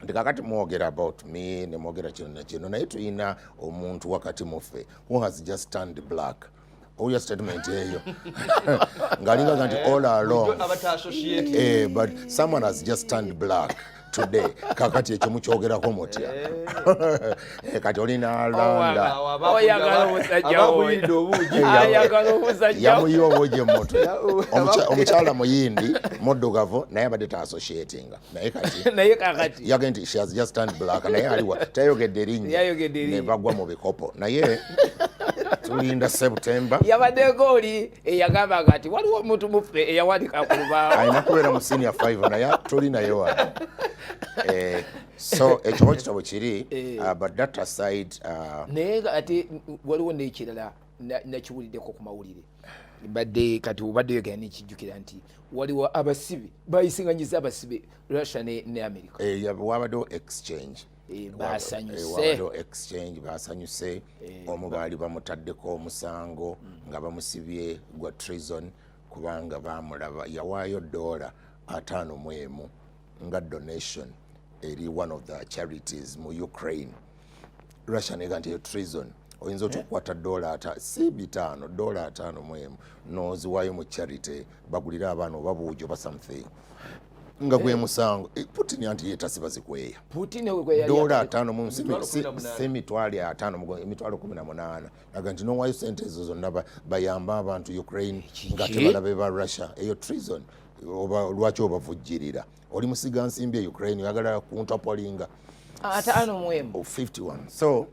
ndikakati mwogera about me ne mwogera kino na kino naye tulina omuntu wakati muffe who has just turned black oyo statement eyo ngalinga nti all along but someone has just turned black today kakati ekyo mukyogerako mutya kati olina alanda yamuyiwa obuugi mutwe omukyala muyindi muddugavu naye abadde ta-associatinga naye kakati yage nti she has just turned black naye aliwa tayogedde erinnya ne bagwa mu bikopo naye tulinda September yabaddeko oli eyagambanga nti waliwo omuntu muffe eyawandika ku lubaawo alina kubeera mu senior 5 naye tulinayo wano so ekyo kitabo kiri but that aside naye ate waliwo n'ekirala nakiwuliddeko ku mawulire badde kati obadde yogera nekijjukira nti waliwo abasibe bayisinganyiza abasibe Russia ne America wabaddewo exchange basanyuse omu baali bamutaddeko omusango nga bamusibye gwa treason kubanga bamulaba yawaayo $51 nga donation eri one of the charities mu Ukraine. Russia nega nti treason oyinza okukwata si $5 noziwaayo mu charity bagulira abaana oba buujo ba something nga gwe musango Putin anti yetasiba zikweya Putin we $5 emitwalo 18 naga nti nowaayo sente ezo zonna bayamba abantu Ukraine nga tebalabe ba Russia eyo treason oba lwaki obavujjirira oli musiga nsimbi e Ukraine oyagala kuntapolinga 51 so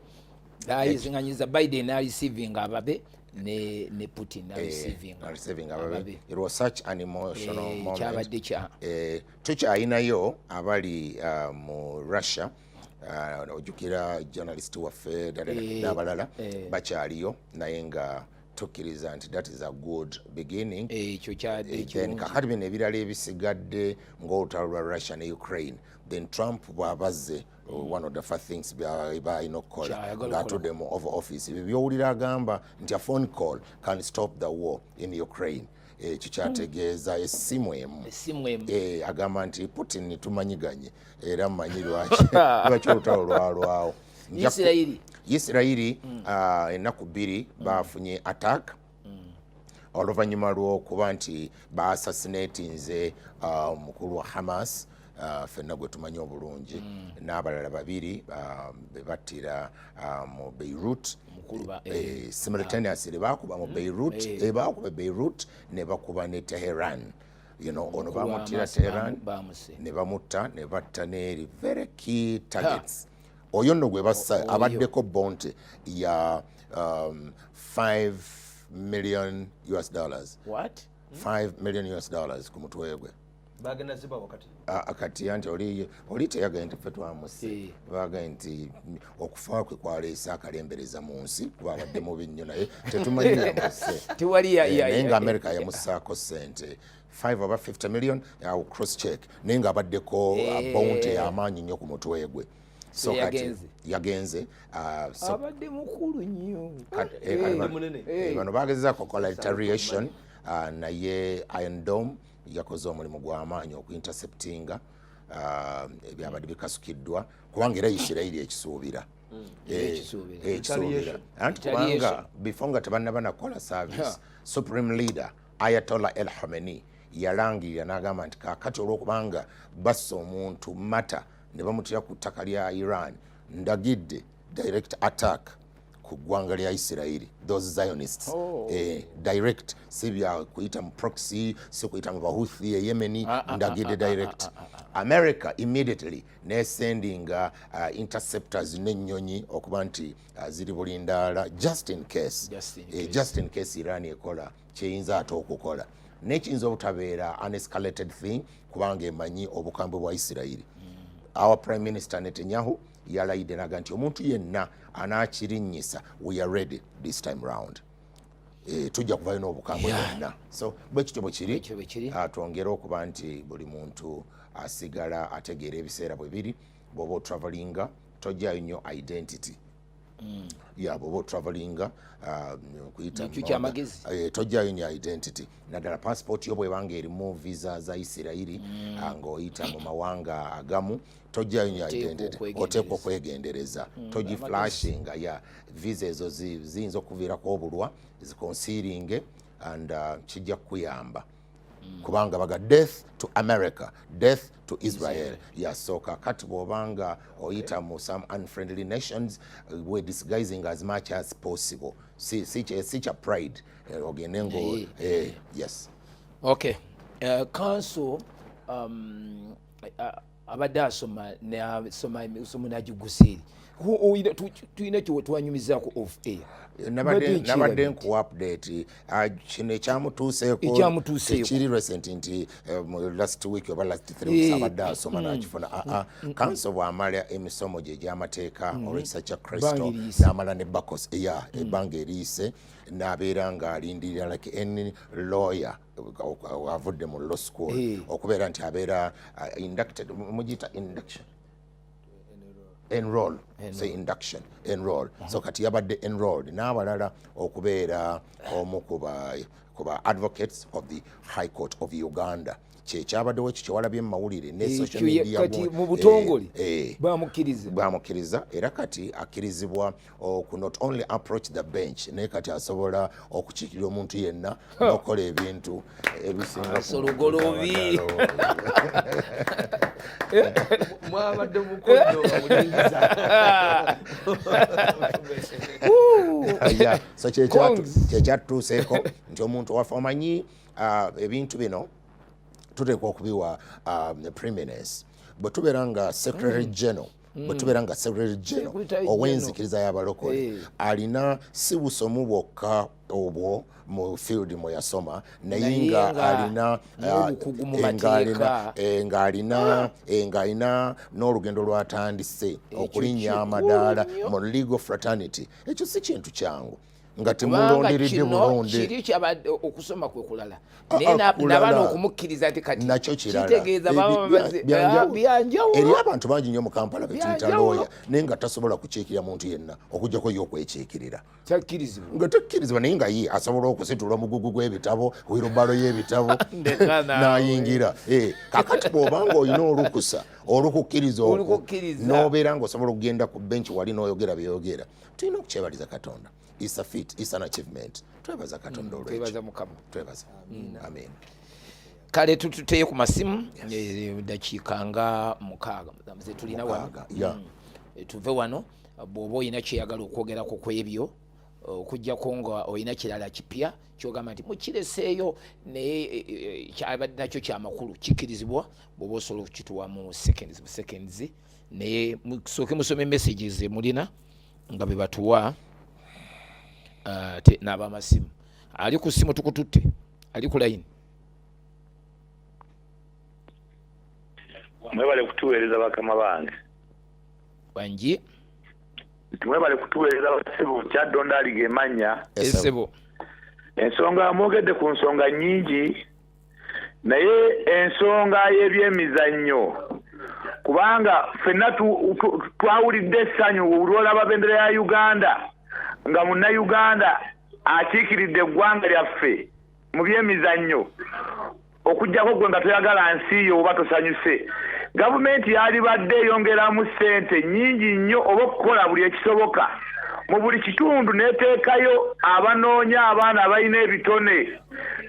ayisinganyiza Biden receiving ababe ne Putin receiving ababe. It was such an emotional moment. Tukyayinayo abali mu Russia ojukira journalist waffe n'abalala bakyaliyo naye nga tukkiriza nti that is a good beginning. Then kakati bino ebirala ebisigadde ng'olutalo lwa Russia ne Ukraine, then Trump bw'abazze one of the first things balina okukola ng'atudde mu Oval Office byowulira agamba nti a phone call can stop the war in Ukraine. Kikyategeeza essimu emu agamba nti Putin tumanyiganye era mmanyi lwaki olutalo lwalwawo. Isirayiri ennaku bbiri bafunye attack oluvannyuma lw'okuba nti ba-assassinatinze mukulu wa Hamas ffenna gwe tumanyi obulungi n'abalala babiri be battira mu Beirut simultaneously bakuba mu Beirut bakuba Beirut ne bakuba ne Tehran. Ono bamuttira Tehran ne bamutta ne batta n'eri very key targets. Oyo nno gwe bassa abaddeko bonte ya $5 million. What? $5 million ku mutwe gwe. Bagenda ziba wakati. Akati anti oli teyagaye nti ffe twamuse bagaye nti okufa kwe kwaleesa akalembereza mu nsi kuba abadde mubi nnyo naye tetumanyi yamuse. Naye nga America yamussaako ssente 5 over 50 million yawo cross check naye nga abaddeko bonte y'amaanyi nnyo ku mutwe gwe. So yagenze abadde mukulu nnyo bano bagezaako kola retaliation naye Iron Dome yakoze omulimu gw'amaanyi okuinterceptinga ebyabadde bikasukiddwa kubanga era Isirayiri ekisuubira anti kubanga before nga tebannaba nakola service Supreme Leader Ayatollah El Khamenei yalangirira n'agamba nti kaakati olw'okubanga bassa omuntu mata ne bamutira ku ttaka lya Iran ndagidde direct attack ku ggwanga lya Isirayiri those Zionists direct si bya kuyita mu proxy si kuyita mu Bahuthi e Yemeni ndagidde direct. America immediately ne sending interceptors n'ennyonyi okuba nti ziri bulindaala just in case Iran ekola kyeyinza ate okukola n'ekiyinza obutabeera unescalated thing kubanga emanyi obukambwe bwa Isirayiri. Our Prime Minister Netanyahu yalayidde naga nti omuntu yenna anakirinnyisa we are ready this time round. Tujja kuvayo n'obukambwe bwonna. So bwe kityo bwe kiri twongere okuba nti buli muntu asigala ategeera ebiseera bwe biri bw'oba otravelinga tojjayo nnyo identity ya bwoba travelinga kuyita Ekyo kyamagezi. tojjayo ne identity naddala passport yo bwebanga erimu visa za Isirairi ng'oyita mu mawanga agamu tojjayo ne identity oteekwa okwegendereza togiflashinga ya visa ezo ziyinza okuviirako obulwa ziconcealing and kijja kukuyamba kubanga baga death to America, death to Israel. Yasoka kati bwobanga oyita mu some unfriendly nations, we're disguising as much as possible. Such a pride. Ogenengo, yes. Okay. Council abadde asoma najugusiri tuyina kyetwanyumizako off air nabadde nku update kino ekyamutuuseeko tekiri recent nti last week oba last 3 weeks abadde asoma nakifuna council bw'amala emisomo gye egy'amateeka olwekisa kya kristo n'amala ne bakos ebbanga eriise n'abeera ng'alindirira like any lawyer avudde mu law school okubeera nti abeera inducted mugiyita induction enroll say induction enroll so kati yabadde enrolled n'abalala okubeera omu kuba advocates of the High Court of Uganda kyabaddewo ekyo kyewalabye mu mawulire ne social media kati mu butongole bwamukkiriza era kati akkirizibwa oku not only approach the bench naye kati asobola okukiikirira omuntu yenna n'okukola ebintu ebisinga sologolobi mwabadde mukodo omulingiza so kyekatutuuseeko nti omuntu waffe omanyi ebintu bino tuteekwa okubiwa preeminence bwe tubeera nga secretary general ow'enzikiriza y'abalokole alina si busomu bwokka obwo mu field mwe yasoma naye ng'alina n'olugendo lw'atandise okulinnya amadaala mu legal fraternity ekyo si kintu kyangu nga temulonderedde bulonde kiri kyabadde okusoma kwe kulala naye n'abaana okumukkiriza nti kati nakyo kirala kitegeeza byanjawulo eri abantu bangi nnyo mu Kampala betuyita looya naye nga tasobola kukiikirira muntu yenna okuggyako ye okwekiikirira kyakkirizibwa nga tekkirizibwa naye nga ye asobola okusitula omugugu gw'ebitabo wirubalo y'ebitabo n'ayingira kakati bw'obanga olina olukusa olukukkiriza okwo n'obeera ng'osobola okugenda ku benchi wali n'oyogera byeyogera tulina okukyebaliza Katonda is an achievement. Twebaza Katonda olwekyo. Twebaza Mukama. Twebaza. Amen. Kale tuteye ku masimu dakiika nga 6 ze tulina wano. Tuve wano bw'oba oyina kyeyagala okwogerako ku ebyo okujjako nga oyina kirala kipya kyogamba nti mukireseeyo naye kyabadde nakyo kyamakulu kikkirizibwa bw'oba osobola okukituwa mu seconds naye musooke musome messages mulina nga be batuwa n'abamasimu ali ku simu tukututte ali ku line mwebale kutuweereza bakama bange banji mwebale kutuweereza basebo Kyadonda aliga emanya esebo ensonga mwogedde ku nsonga nyingi naye ensonga y'ebyemizannyo kubanga ffenna twawulidde essanyu olw'olaba bendera ya Uganda nga Munnayuganda akiikiridde eggwanga lyaffe mu byemizannyo okujjako gwe nga toyagala nsi yo oba tosanyuse gavumenti yalibadde eyongeramu ssente nnyingi nnyo oba okukola buli ekisoboka mu buli kitundu n'eteekayo abanoonya abaana abalina ebitone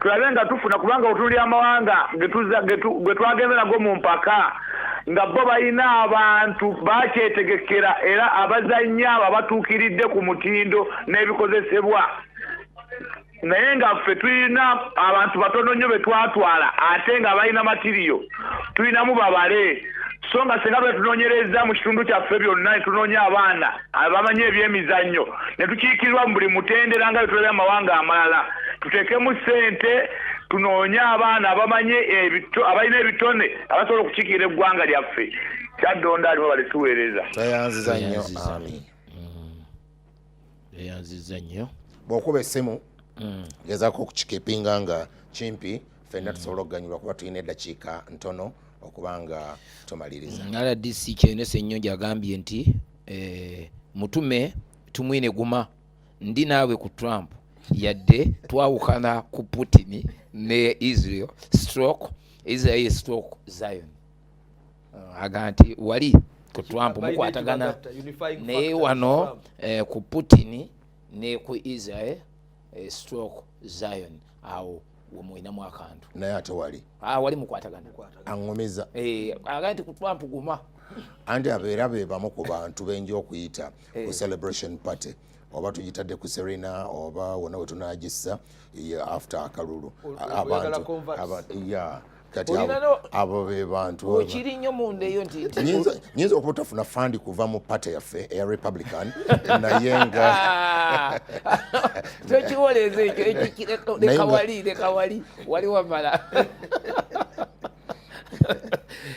tulabe nga tufuna kubanga otunulira amawanga gwe twagenze nago mu mpaka nga bo balina abantu bakyetegekera era abazannya abo abatuukiridde ku mutindo n'ebikozesebwa naye nga ffe tulina abantu batono nnyo be twatwala ate nga balina matiriyo tulinamu babale so nga senga bwe tunoonyereza mu kitundu kyaffe byonna ne tunoonya abaana abamanyi ebyemizannyo ne tukiikirwa mu buli mutendera nga bwe tulabye amawanga amalala tuteekemu ssente tunoonye abaana abamanyi abalina ebitone abasobola okukiikirira eggwanga lyaffe Kyadonda alimu balituweereza tweyanziza nnyo amin eyanziza nnyo bw'okuba essimu gezaako okukikipinga nga kimpi ffenna tusobola okuganyulwa kuba tulina eddakiika ntono okubanga tumaliriza RDC Kyenese Ennyonjo agambye nti mutume tumwine guma ndi naawe ku Trump yadde twawukana ku Putin ne Israel stroke Zion aga nti wali ku Trump mukwatagana naye wano ku Putin ne ku Israel stroke Zion awo womwinamu akantu naye ate wali wali mukwatagana aŋŋumiza aga nti ku Trump guma anti abeera be bamu ku bantu benja okuyita ku celebration party oba tugitadde ku Serena oba wona we tunagissa after akalulu abantu kati abo be bantu okiri nnyo munda eyo nti nyinza okuba tafuna fandi kuva mu party yaffe eya Republican naye nga tokiwoleza ekyo leka wali wamala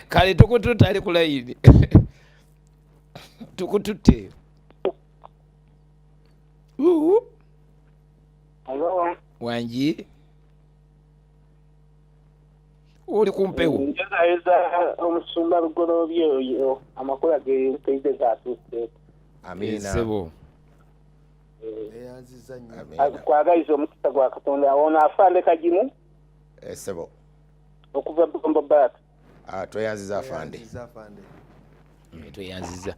kale tukututte ali ku layini tukututte wangi oli kumpewo njagaliza omusumba Lugolobye oyo amakulu ag'empeyide gatuuse sebo kwagaliza omukisa gwa Katonda ono afande kagimu sebo okuva Bombo Barak tweyanziza afande tweyanziza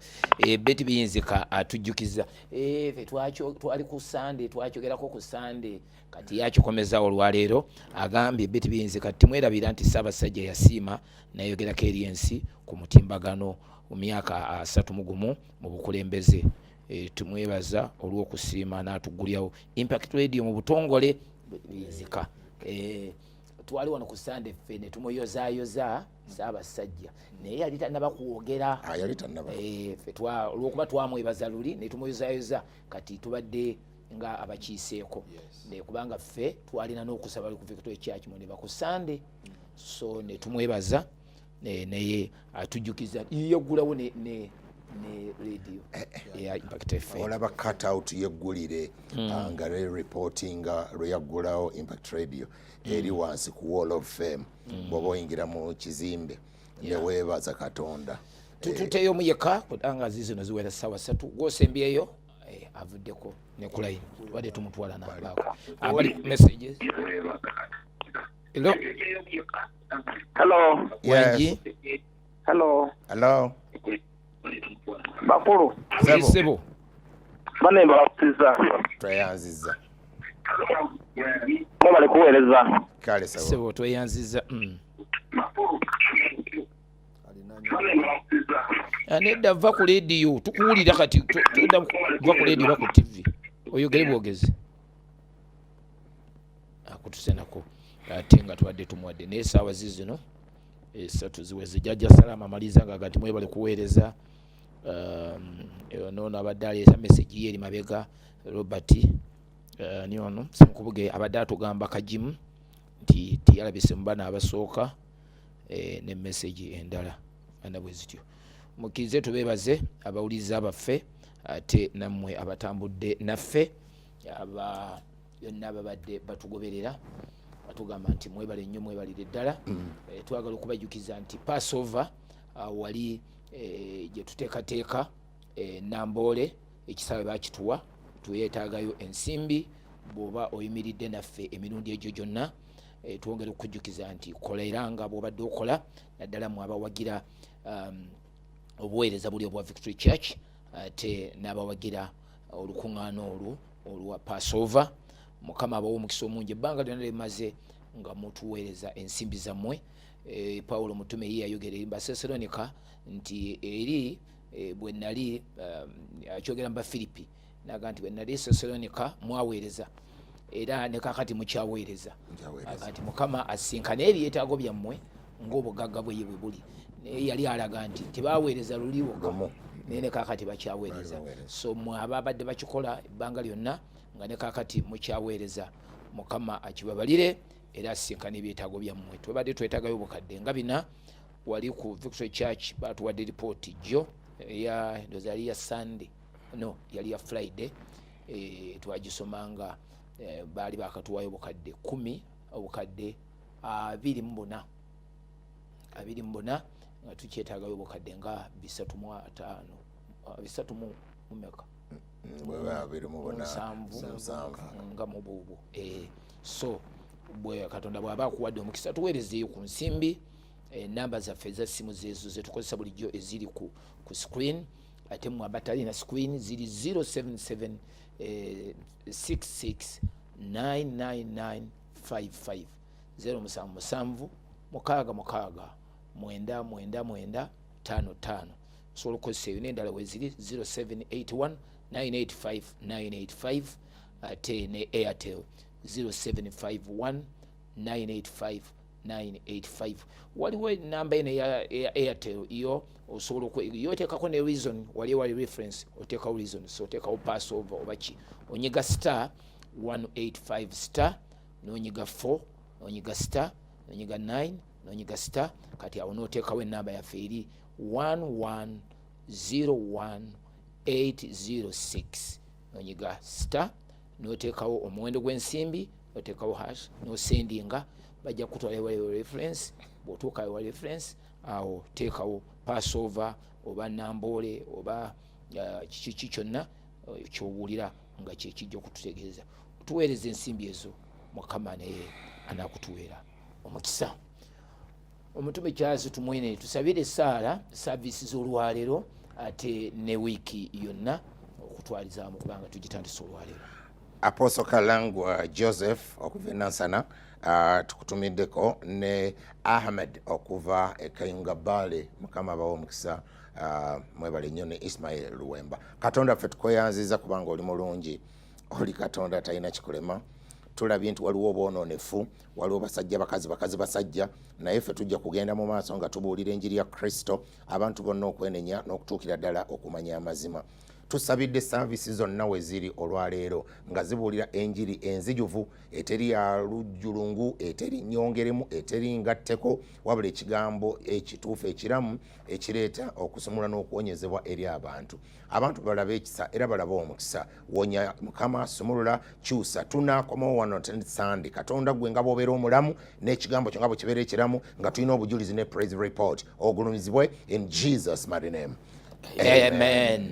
beti biyinzika atujjukiza fe twali ku Sande twakyogerako ku Sande kati yakikomeza olwaleero agambye beti biyinzika timwerabira nti Ssaabasajja yasiima nayogerako eri ensi ku mutimbagano mu myaka 31 mu bukulembeze tumwebaza olw'okusiima n'atuggulyawo Impact Radio mu butongole biyinzika twali wano ku Sande ffe ne tumuyozaayoza Ssaabasajja naye yali tannaba kuwogera olw'okuba twamwebaza luli ne tumuyozaayoza kati tubadde nga abakiiseeko kubanga ffe twalina n'okusaba ku Victoria Church mu ne ba ku Sande so ne tumwebaza naye atujjukiza yeggulawo ne radio ya Impact FM olaba cut out yeggulire nga reportinga lweyaggulawo Impact Radio eri wansi ku Wall of Fame bw'oba oyingira mu kizimbe ne weebaza Katonda tututeyo muyeka kutanga zino ziwera sawa 3 gwosembyeyo avuddeko ne ku line wadde tumutwala n'abaako abali messages Hello. Wangi Hello. Bakulu. Sebo. Bane bakusiza. tweyanziza Bale kuweereza. kale Sebo tweyanziza nedda va ku radio tukuwulira kati tudda va ku radio ba ku TV oyogere bwogezi akutusenako ate nga twadde tumuwadde naye essaawa zizino 3 ziweze jjajja Salama amaliza nga gati mwebale kuweereza noono abadde aleeta message ye eri mabega Robert ni ono simukubuge abadde atugamba kajimu nti tiyalabise mu bana abasooka ne message endala ana bwe zityo mukirize tubeebaze abawuliza abaffe ate nammwe abatambudde naffe yonna ababadde batugoberera batugamba nti mwebale nnyo mwebalire ddala twagala okubajjukiza nti Passover wali gye tuteekateeka Namboole ekisaawe bakituwa tuyeetaagayo ensimbi bw'oba oyimiridde naffe emirundi egyo gyonna twongera okujjukiza nti koleranga bw'obadde okola naddala mu abawagira obuweereza buli obwa Victory Church ate n'abawagira olukuŋŋaana olwa Passover Mukama abawo omukisa omungi ebbanga lyonna limaze nga mutuweereza ensimbi zammwe Paulo mutume ye yayogera eri Basesalonika nti eri bwe nali akyogera mu Bafilipi naga nti bwe nali Sesalonika mwaweereza era ne kakati mukyaweereza nti Mukama asinkana ebyetaago byammwe ng'obugagga bwe ye bwe buli naye yali alaga nti tebaweereza luli wokka naye ne kakati bakyaweereza so mwe ababadde bakikola ebbanga lyonna nga ne kakati mukyaweereza Mukama akibabalire era asinkana ebyetaago byammwe twebadde twetaagayo obukadde nga bina wali ku Victory Church batuwadde report jo yali ya Sunday no yali ya Friday twagisomanga baali bakatuwayo obukadde 10 obukadde 24 nga tukyetaagayo obukadde nga 3 mu meka musanvu nga mubuubu so bwe Katonda bw'aba akuwadde omukisa tuweerezeeyo ku nsimbi namba zaffe eza simu zeezo zetukozesa bulijjo eziri ku screen ate mu abatalina screen ziri 077 66 99955 077 669 99955 osobola okukozesa eyo n'endala weeziri 0781 985 985 ate ne Airtel 0751 985 985 waliwo enamba eno ya Airtel iyo osobola yo oteekako ne reason wali reference oteekawo reason so oteekawo passover oba ki onyiga star 185 star nonyiga 4 nonyiga star nonyiga 9 nonyiga star kati awo nooteekawo enamba yaffe eri 1101806 nonyiga star noteekawo omuwendo gw'ensimbi oteekawo hash nosendinga bajja kutwala waliwo reference bw'otuuka wali reference awo teekawo passover oba namboole oba kiki kyonna ky'owulira nga kyekijja okututegeeza tuweereza ensimbi ezo Mukama naye anaakutuweera omukisa. Omutume Charles tumwene tusabire Saara service z'olwaleero ate ne wiiki yonna okutwalizaamu kubanga tugitandise olwaleero. Apostle Kalangwa Joseph okuva Nansana tukutumiddeko ne Ahmed okuva Kayungabale Mukama abawe omukisa mwebale nnyo ne Ismail Luwemba. Katonda ffe tukweyanziza kubanga oli mulungi oli Katonda talina kikulema. Tulabye nti waliwo obwononefu waliwo basajja bakazi basajja naye ffe tujja kugenda mu maaso nga tubuulira enjiri ya Kristo abantu bonna okwenenya n'okutuukira ddala okumanya amazima. Tusabidde services zonna we ziri olwaleero nga zibuulira enjiri enzijuvu eteri ya lujjulungu eteri nyongeremu eteri ngatteko wabula ekigambo ekituufu ekiramu ekireeta okusumula n'okuwonyezebwa eri abantu balabe ekisa era balabe omukisa wonya Mukama sumulula kyusa tunaakomawo wano Sunday Katonda gwe nga bw'obeera omulamu n'ekigambo kyo nga bwe kibeera ekiramu nga tulina obujulizi ne praise report ogulumizibwe in Jesus mighty name. Amen.